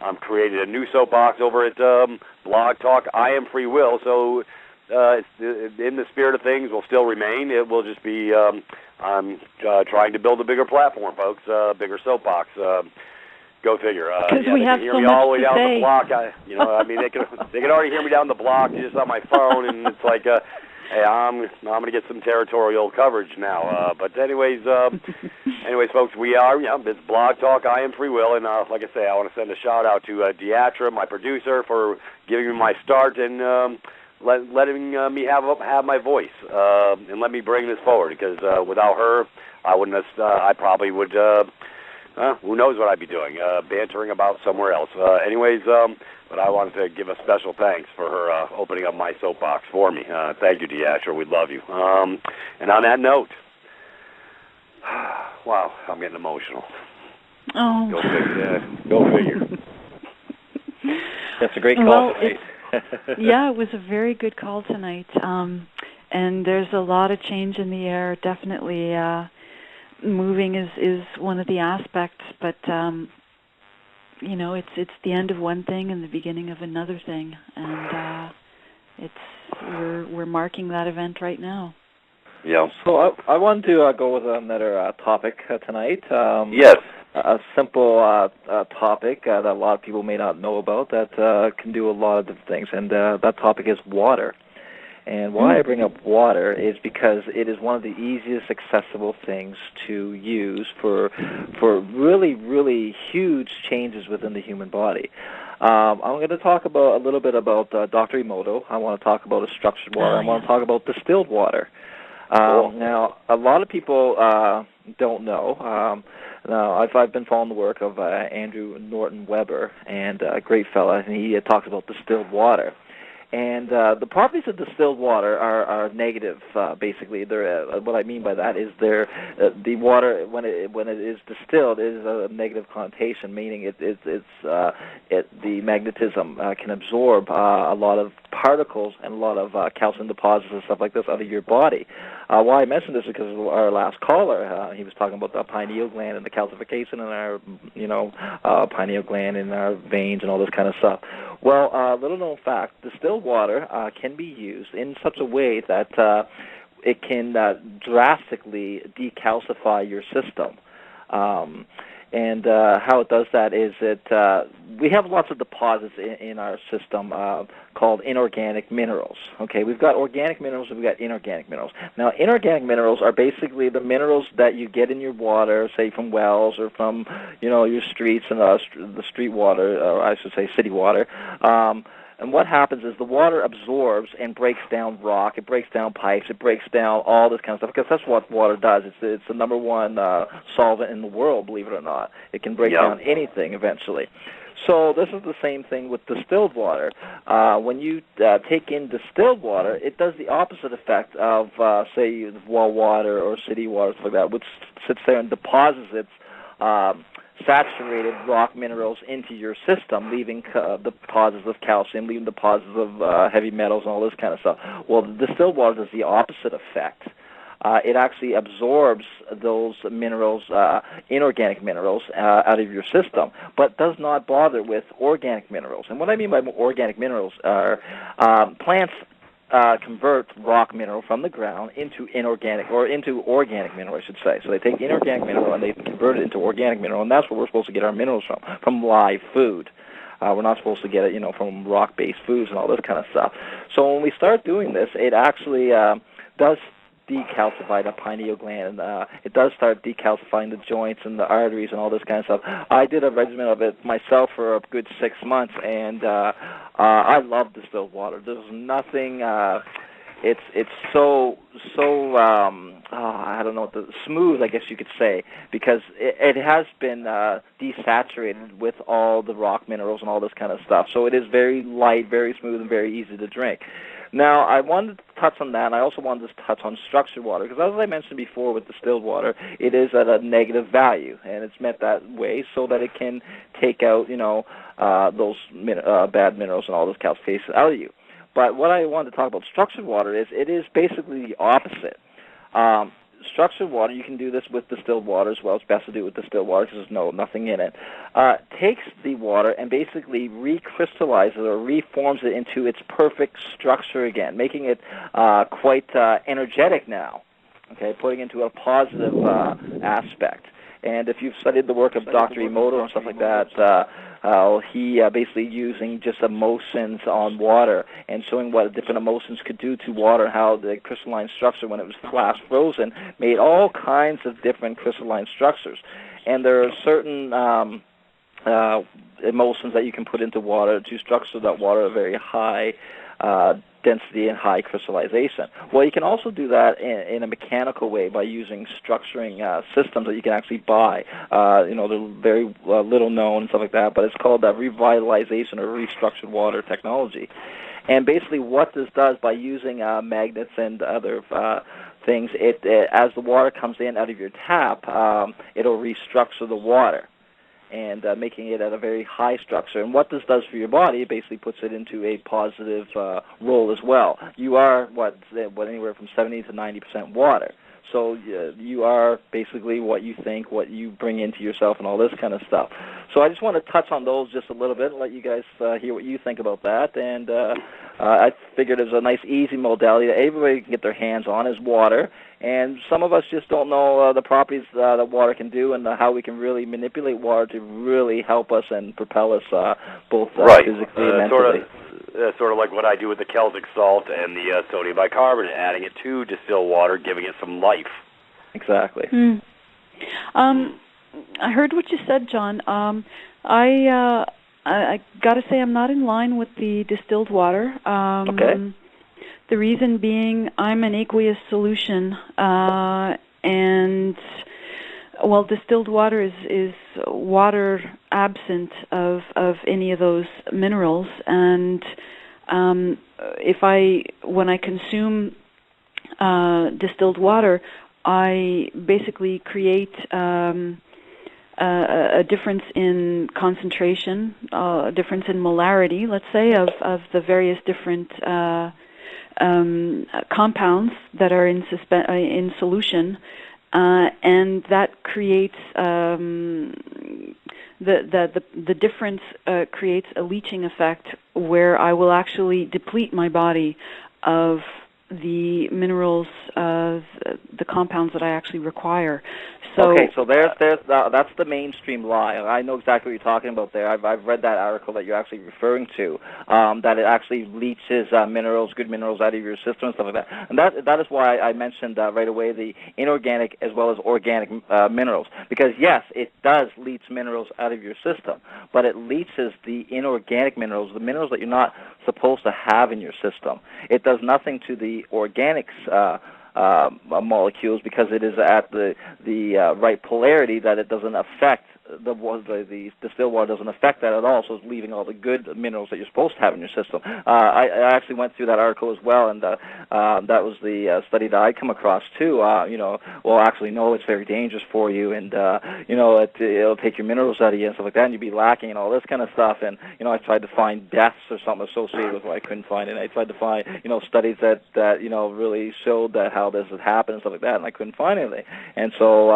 Speaker 1: I'm creating a new soapbox over at Blog Talk. I Am Free Will, so it's in the spirit of things, will still remain. It will just be I'm trying to build a bigger platform, folks, bigger soapbox. Go figure.
Speaker 2: We have
Speaker 1: can hear
Speaker 2: so
Speaker 1: me
Speaker 2: much
Speaker 1: all the way
Speaker 2: to
Speaker 1: down
Speaker 2: say.
Speaker 1: the block. They can already hear me down the block just on my phone, and it's like, hey, I'm going to get some territorial coverage now. But anyways, folks, we are, it's Blog Talk, I Am Free Will, and like I say, I want to send a shout-out to Deatra, my producer, for giving me my start and letting me have my voice and let me bring this forward, because without her, I wouldn't have, I probably would, who knows what I'd be doing, bantering about somewhere else. But I wanted to give a special thanks for her opening up my soapbox for me. Thank you, Deatra. We love you. And on that note, wow, I'm getting emotional.
Speaker 2: Oh.
Speaker 1: Go figure.
Speaker 3: That's a great call tonight.
Speaker 2: It was a very good call tonight. And there's a lot of change in the air. Definitely moving is one of the aspects, but it's the end of one thing and the beginning of another thing, and we're marking that event right now.
Speaker 1: Yeah.
Speaker 3: So I wanted to go with another topic tonight.
Speaker 1: Yes.
Speaker 3: A simple topic that a lot of people may not know about that can do a lot of different things, and that topic is water. And why I bring up water is because it is one of the easiest accessible things to use for really, really huge changes within the human body. I'm going to talk a little bit about Dr. Emoto. I want to talk about a structured water. I want to talk about distilled water. Now, a lot of people don't know. Now, I've been following the work of Andrew Norton Weber, and a great fella, and he talks about distilled water. And the properties of distilled water are negative. Basically, they're, what I mean by that is the water when it is distilled is a negative connotation, meaning the magnetism can absorb a lot of particles and a lot of calcium deposits and stuff like this out of your body. Why I mentioned this is because of our last caller. He was talking about the pineal gland and the calcification in our, pineal gland in our veins and all this kind of stuff. Well, little known fact, distilled water can be used in such a way that it can drastically decalcify your system. And how it does that is we have lots of deposits in our system called inorganic minerals. Okay, we've got organic minerals and we've got inorganic minerals. Now, inorganic minerals are basically the minerals that you get in your water, say from wells or from your streets and the street water, or I should say city water. And what happens is the water absorbs and breaks down rock, it breaks down pipes, it breaks down all this kind of stuff, because that's what water does. It's the number one solvent in the world, believe it or not. It can break down anything eventually. So this is the same thing with distilled water. When you take in distilled water, it does the opposite effect of, say, well water or city water, stuff like that, which sits there and deposits its saturated rock minerals into your system, leaving deposits of calcium, leaving deposits of heavy metals and all this kind of stuff. Well, the distilled water does the opposite effect. It actually absorbs those minerals, inorganic minerals, out of your system, but does not bother with organic minerals. And what I mean by organic minerals are plants convert rock mineral from the ground into inorganic, or into organic mineral, I should say. So they take inorganic mineral and they convert it into organic mineral, and that's where we're supposed to get our minerals from live food. We're not supposed to get it, from rock-based foods and all this kind of stuff. So when we start doing this, it actually does decalcify the pineal gland. It does start decalcifying the joints and the arteries and all this kind of stuff. I did a regimen of it myself for a good 6 months, and I love distilled water. There's nothing. It's so I don't know, smooth, I guess you could say, because it has been desaturated with all the rock minerals and all this kind of stuff. So it is very light, very smooth, and very easy to drink. Now, I wanted to touch on that, and I also wanted to touch on structured water, because as I mentioned before with distilled water, it is at a negative value, and it's meant that way so that it can take out, those bad minerals and all this calcification out of you. But what I wanted to talk about structured water is it is basically the opposite. Structured water, you can do this with distilled water as well. It's best to do it with distilled water because there's nothing in it. Takes the water and basically recrystallizes it or reforms it into its perfect structure again, making it quite energetic now, okay, putting it into a positive aspect. And if you've studied the work of Dr. Emoto and stuff like that, he basically using just emulsions on water and showing what different emulsions could do to water, how the crystalline structure, when it was flash frozen, made all kinds of different crystalline structures. And there are certain emulsions that you can put into water to structure that water at a very high density and high crystallization. Well, you can also do that in a mechanical way by using structuring systems that you can actually buy. They're very little known and stuff like that, but it's called revitalization or restructured water technology. And basically what this does by using magnets and other things, as the water comes in out of your tap, it'll restructure the water, and making it at a very high structure. And what this does for your body, it basically puts it into a positive role as well. You are, anywhere from 70 to 90% water. So you are basically what you think, what you bring into yourself, and all this kind of stuff. So I just want to touch on those just a little bit and let you guys hear what you think about that. And I figured it was a nice, easy modality that everybody can get their hands on, is water. And some of us just don't know the properties that water can do and how we can really manipulate water to really help us and propel us both physically and mentally.
Speaker 1: Sort of like what I do with the Celtic salt and the sodium bicarbonate, adding it to distilled water, giving it some life.
Speaker 3: Exactly.
Speaker 2: I heard what you said, John. I got to say I'm not in line with the distilled water.
Speaker 3: Okay.
Speaker 2: The reason being, I'm an aqueous solution, and distilled water is water absent of any of those minerals, and when I consume distilled water, I basically create a difference in concentration, a difference in molarity, let's say, of the various different compounds that are in solution, and that creates the difference creates a leaching effect where I will actually deplete my body of the minerals, the compounds that I actually require. So,
Speaker 3: okay, so that's the mainstream lie. I know exactly what you're talking about there. I've read that article that you're actually referring to, that it actually leaches minerals, good minerals, out of your system and stuff like that. And that is why I mentioned right away the inorganic as well as organic minerals. Because, yes, it does leach minerals out of your system, but it leaches the inorganic minerals, the minerals that you're not supposed to have in your system. It does nothing to the organics molecules because it is at the right polarity that it doesn't affect the distilled water doesn't affect that at all, so it's leaving all the good minerals that you're supposed to have in your system. I actually went through that article as well, and that was the study that I come across too. Well, actually, no, it's very dangerous for you, and it'll take your minerals out of you and stuff like that, and you'll be lacking and all this kind of stuff. And I tried to find deaths or something associated with it. I couldn't find it. I tried to find studies that really showed that how this had happened and stuff like that, and I couldn't find anything. And so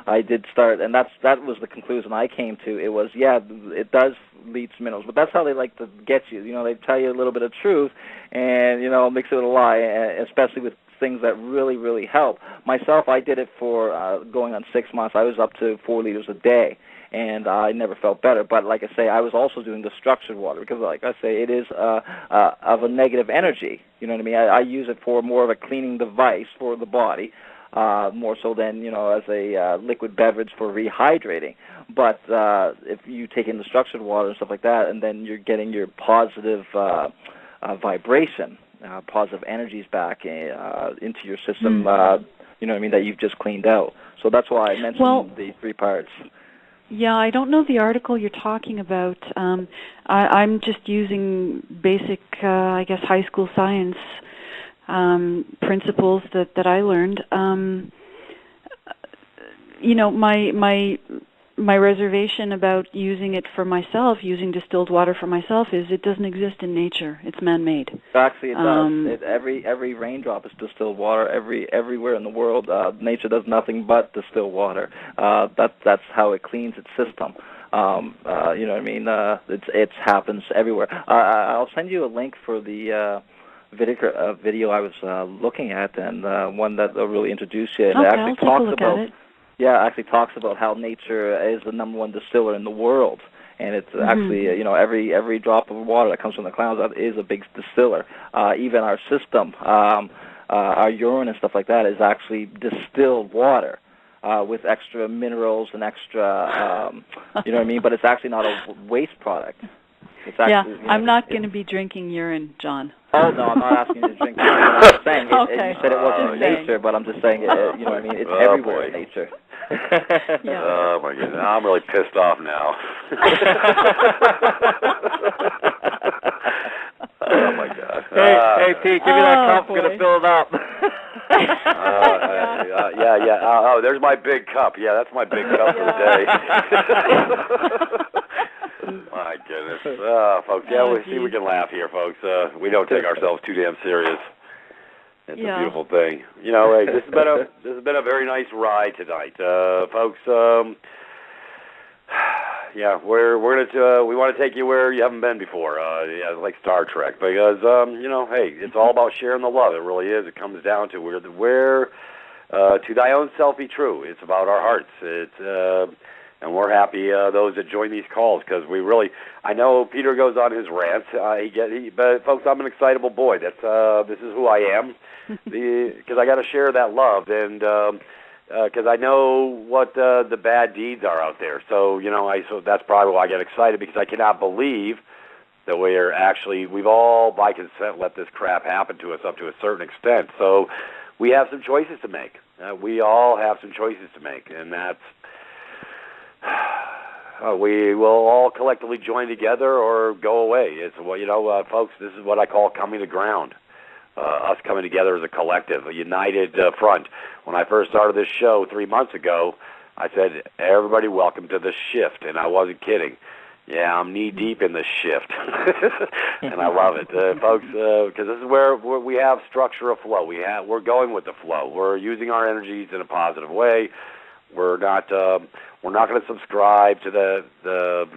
Speaker 3: I did start, and that was the conclusion I came to. It was, it does leach minerals, but that's how they like to get you. They tell you a little bit of truth and mix it with a lie, especially with things that really, really help. Myself, I did it for going on 6 months. I was up to 4 liters a day, and I never felt better. But like I say, I was also doing the structured water because, like I say, it is of a negative energy. You know what I mean? I use it for more of a cleaning device for the body, more so than, as a liquid beverage for rehydrating. But if you take in the structured water and stuff like that, and then you're getting your positive vibration, positive energies back into your system, that you've just cleaned out. So that's why I mentioned the 3 parts.
Speaker 2: Yeah, I don't know the article you're talking about. I'm just using basic, high school science principles that I learned. My reservation about using it for myself, using distilled water for myself, is it doesn't exist in nature. It's man-made.
Speaker 3: Actually, it does. Every raindrop is distilled water. Everywhere in the world, nature does nothing but distill water. That's how it cleans its system. You know what I mean? It happens everywhere. I'll send you a link for the video I was looking at, and one that will really introduce you. And
Speaker 2: okay,
Speaker 3: actually
Speaker 2: I'll take a look at it.
Speaker 3: Yeah, it actually talks about how nature is the number 1 distiller in the world, and it's actually every drop of water that comes from the clouds is a big distiller. Even our system, our urine and stuff like that, is actually distilled water with extra minerals and extra, you know what I mean? But it's actually not a waste product. It's actually,
Speaker 2: I'm not going to be drinking urine, John.
Speaker 3: Oh, no, I'm not asking you to drink urine. I'm just saying,
Speaker 2: okay.
Speaker 3: You said it wasn't in nature, but I'm just saying, you know what I mean? It's everywhere in nature.
Speaker 2: Yeah.
Speaker 1: Oh, my goodness. I'm really pissed off now. Oh, my God.
Speaker 3: Hey, Pete, give me that cup. I'm going to fill it up.
Speaker 1: Yeah. Oh, there's my big cup. Yeah, that's my big cup for the day. My goodness. Folks, we can laugh here, folks. We don't take ourselves too damn serious. It's a beautiful thing. Hey, this has been a very nice ride tonight, folks. We want to take you where you haven't been before. Like Star Trek, because hey, it's all about sharing the love. It really is. It comes down to where to thy own self be true. It's about our hearts. And we're happy those that join these calls, because I know Peter goes on his rants. But folks, I'm an excitable boy. This is who I am, because I got to share that love, and because I know what the bad deeds are out there. So so that's probably why I get excited, because I cannot believe that we've all by consent let this crap happen to us up to a certain extent. So we have some choices to make. We all have some choices to make, and that's We will all collectively join together or go away. It's folks. This is what I call coming to ground. Us coming together as a collective, a united front. When I first started this show 3 months ago, I said, "Everybody, welcome to the shift," and I wasn't kidding. Yeah, I'm knee deep in the shift, and I love it, folks, because this is where we have structure of flow. We're going with the flow. We're using our energies in a positive way. We're not going to subscribe to the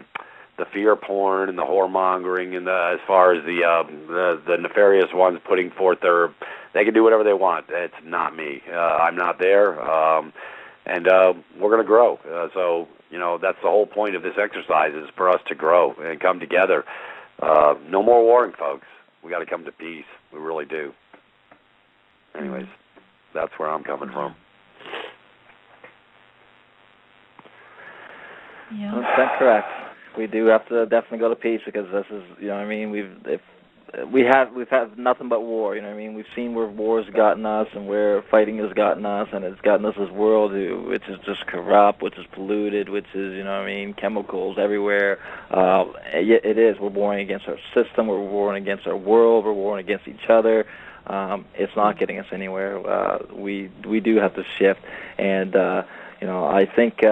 Speaker 1: fear porn and the whoremongering and as far as the nefarious ones putting forth they can do whatever they want. It's not me. I'm not there, and we're going to grow. So that's the whole point of this exercise, is for us to grow and come together. No more warring, folks. We got to come to peace. We really do. Anyways, that's where I'm coming from.
Speaker 2: Yeah.
Speaker 3: That's correct. We do have to definitely go to peace, because this is, we've had nothing but war. We've seen where war's gotten us and where fighting has gotten us, and it's gotten us this world which is just corrupt, which is polluted, which is chemicals everywhere. It is. We're warring against our system. We're warring against our world. We're warring against each other. It's not getting us anywhere. We do have to shift, and I think.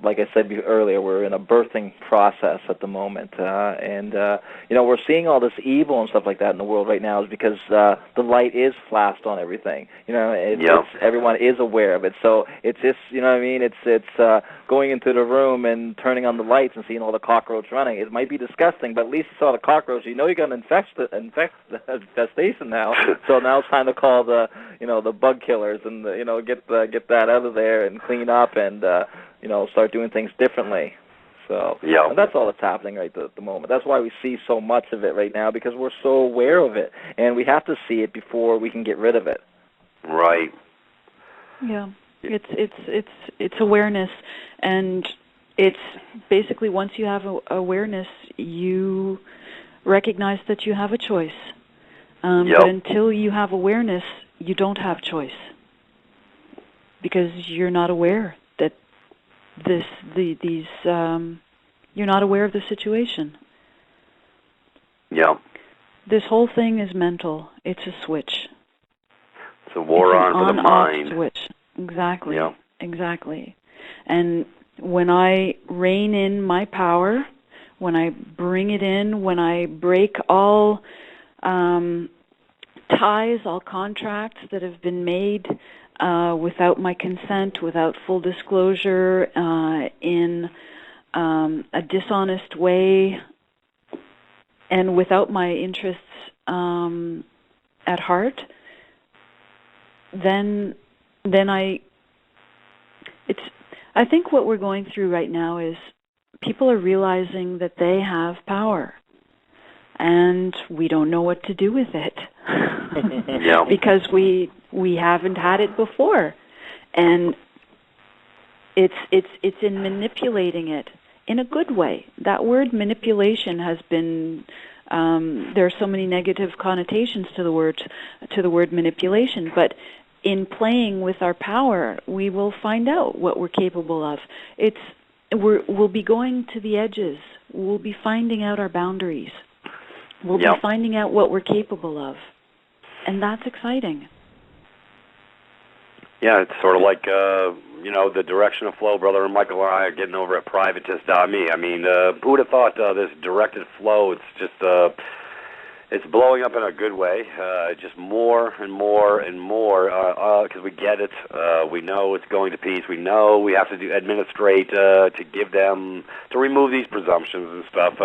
Speaker 3: Like I said earlier, we're in a birthing process at the moment, and we're seeing all this evil and stuff like that in the world right now is because the light is flashed on everything. Everyone is aware of it, so it's just It's going into the room and turning on the lights and seeing all the cockroach running. It might be disgusting, but at least you saw the cockroach. You got an infestation now. So now it's time to call the bug killers and get that out of there and clean up and start doing things differently. So and that's all that's happening right at the moment. That's why we see so much of it right now, because we're so aware of it, and we have to see it before we can get rid of it.
Speaker 1: Right.
Speaker 2: Yeah. It's awareness, and it's basically, once you have awareness, you recognize that you have a choice. But until you have awareness, you don't have choice, because you're not aware that you're not aware of the situation.
Speaker 1: Yeah.
Speaker 2: This whole thing is mental. It's a switch.
Speaker 1: It's a war on the mind.
Speaker 2: Switch. Exactly.
Speaker 1: Yeah.
Speaker 2: Exactly. And when I rein in my power, when I bring it in, when I break all ties, all contracts that have been made without my consent, without full disclosure, in a dishonest way, and without my interests at heart, then I think what we're going through right now is people are realizing that they have power, and we don't know what to do with it. Because we haven't had it before, and it's in manipulating it in a good way. That word manipulation has been there are so many negative connotations to the word manipulation, but in playing with our power, we will find out what we're capable of. We'll be going to the edges. We'll be finding out our boundaries. We'll be finding out what we're capable of. And that's exciting. Yeah,
Speaker 1: it's sort of like, the direction of flow Brother Michael and I are getting over at privatist.me. I mean, who would have thought this directed flow, it's just, it's blowing up in a good way, just more and more and more, because we get it. We know it's going to peace. We know we have to administrate to give them, to remove these presumptions and stuff,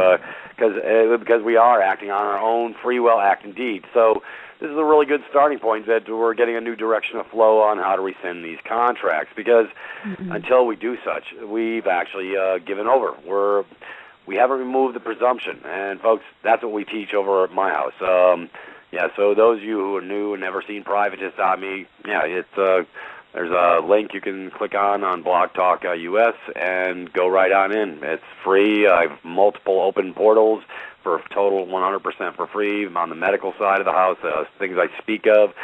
Speaker 1: because we are acting on our own free will act indeed. So this is a really good starting point that we're getting a new direction of flow on how to rescind these contracts, because until we do such, we've actually given over. We haven't removed the presumption, and folks, that's what we teach over at my house. So those of you who are new and never seen privatist.me, there's a link you can click on Blog Talk US and go right on in. It's free. I have multiple open portals for total 100% for free. I'm on the medical side of the house, things I speak of.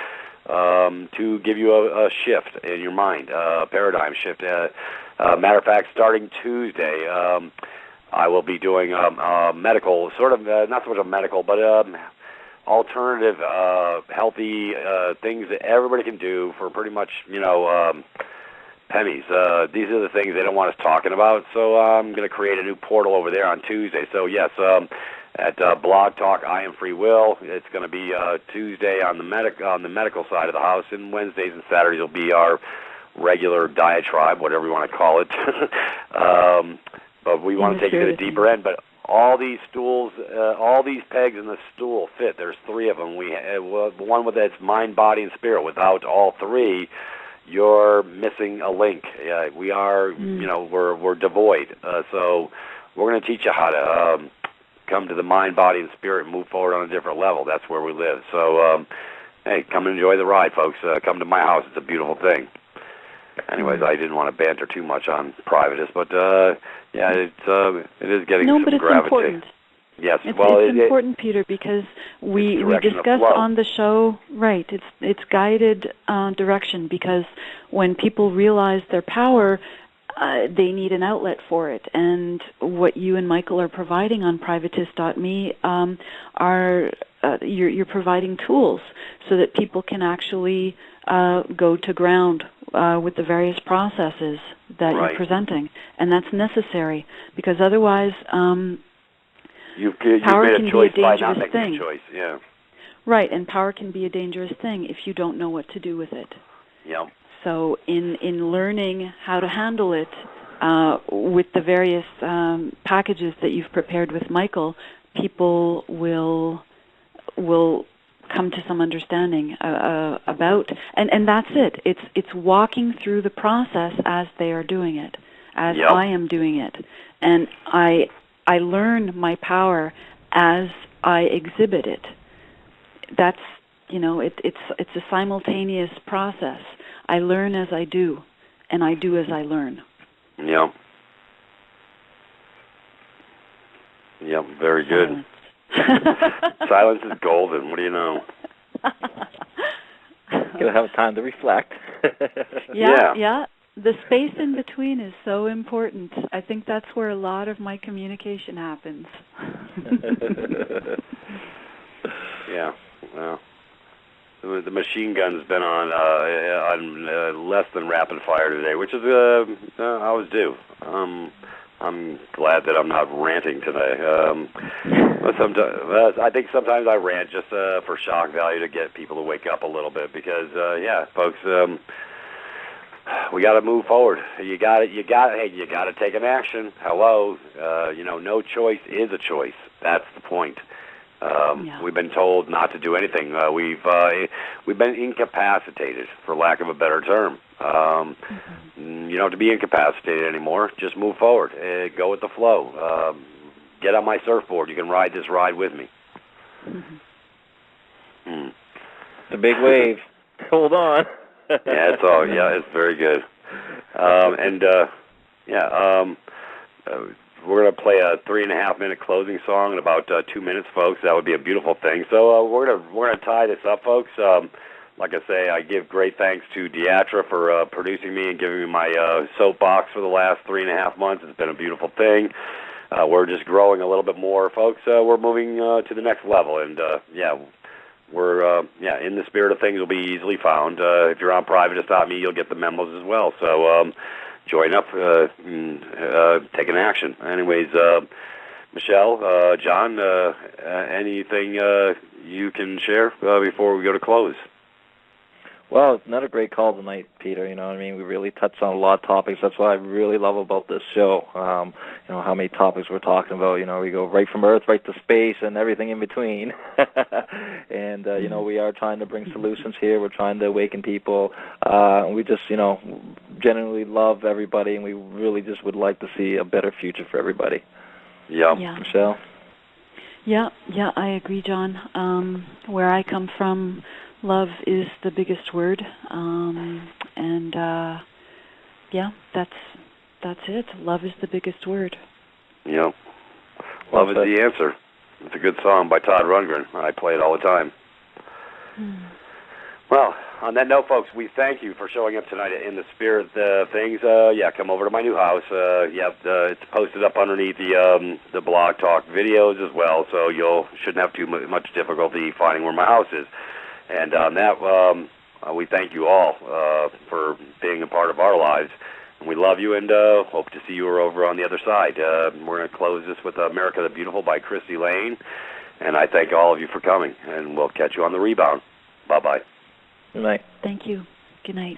Speaker 1: to give you a shift in your mind, a paradigm shift. Matter of fact, starting Tuesday, I will be doing medical, sort of, not so much a medical, but alternative, healthy things that everybody can do for pretty much, pennies. These are the things they don't want us talking about, so I'm going to create a new portal over there on Tuesday. So, yes, at Blog Talk, I Am Free Will, it's going to be Tuesday on the medical side of the house, and Wednesdays and Saturdays will be our regular diatribe, whatever you want to call it. But we want to take it to the deeper end. But all these stools, all these pegs in the stool fit. There's three of them. We one with its mind, body, and spirit. Without all three, you're missing a link. We are, we're devoid. So we're going to teach you how to come to the mind, body, and spirit and move forward on a different level. That's where we live. So, hey, come and enjoy the ride, folks. Come to my house. It's a beautiful thing. Anyways, I didn't want to banter too much on privateness, but it is getting some
Speaker 2: it's
Speaker 1: gravity.
Speaker 2: Important.
Speaker 1: Yes,
Speaker 2: it's important, Peter, because we discussed on the show. Right, it's guided direction, because when people realize their power, they need an outlet for it, and what you and Michael are providing on privatist.me are you're providing tools so that people can actually go to ground with the various processes that you're presenting, and that's necessary, because otherwise
Speaker 1: you've
Speaker 2: power
Speaker 1: made
Speaker 2: can
Speaker 1: a choice
Speaker 2: be a
Speaker 1: by
Speaker 2: dangerous
Speaker 1: not making
Speaker 2: thing.
Speaker 1: a choice. Yeah.
Speaker 2: Right, and power can be a dangerous thing if you don't know what to do with it.
Speaker 1: Yeah.
Speaker 2: So in learning how to handle it with the various packages that you've prepared with Michael, people will come to some understanding about, and that's it. It's walking through the process as they are doing it, as I am doing it, and I learn my power as I exhibit it. That's it's a simultaneous process. I learn as I do, and I do as I learn.
Speaker 1: Yeah. Yeah, very good. Silence is golden. What do you know?
Speaker 3: Gotta have time to reflect.
Speaker 2: Yeah. The space in between is so important. I think that's where a lot of my communication happens.
Speaker 1: Yeah. Well, the machine gun's been on less than rapid fire today, which is always due. I'm glad that I'm not ranting today. But sometimes, I think sometimes I rant just for shock value to get people to wake up a little bit, because folks, we got to move forward. You got to take an action. Hello, no choice is a choice. That's the point. We've been told not to do anything. We've been incapacitated, for lack of a better term. You don't have to be incapacitated anymore. Just move forward. Go with the flow. Get on my surfboard. You can ride this ride with me.
Speaker 3: The big wave. Hold on.
Speaker 1: It's very good. We're going to play a 3.5-minute closing song in about 2 minutes, folks. That would be a beautiful thing. So we're going to tie this up, folks. Like I say, I give great thanks to Deatra for producing me and giving me my soapbox for the last 3.5 months. It's been a beautiful thing. We're just growing a little bit more, folks. We're moving to the next level, and we're in the spirit of things will be easily found. If you're on privatist.me, you'll get the memos as well. So join up, take an action. Anyways, Michelle, John, anything you can share before we go to close?
Speaker 3: Well, it's another great call tonight, Peter. You know what I mean? We really touched on a lot of topics. That's what I really love about this show. How many topics we're talking about. We go right from Earth right to space and everything in between. And, we are trying to bring solutions here. We're trying to awaken people. And we just, genuinely love everybody, and we really just would like to see a better future for everybody.
Speaker 1: Yeah.
Speaker 3: Michelle?
Speaker 2: Yeah, I agree, John. Where I come from, love is the biggest word, that's it. Love is the biggest word.
Speaker 1: Yeah, love is the answer. It's a good song by Todd Rundgren. I play it all the time. Well, on that note, folks, we thank you for showing up tonight in the spirit of things. Come over to my new house. It's posted up underneath the Blog Talk videos as well, so you shouldn't have too much difficulty finding where my house is. And on that, we thank you all for being a part of our lives. And we love you and hope to see you over on the other side. We're going to close this with America the Beautiful by Christy Lane. And I thank all of you for coming, and we'll catch you on the rebound. Bye-bye.
Speaker 3: Good night.
Speaker 2: Thank you. Good night.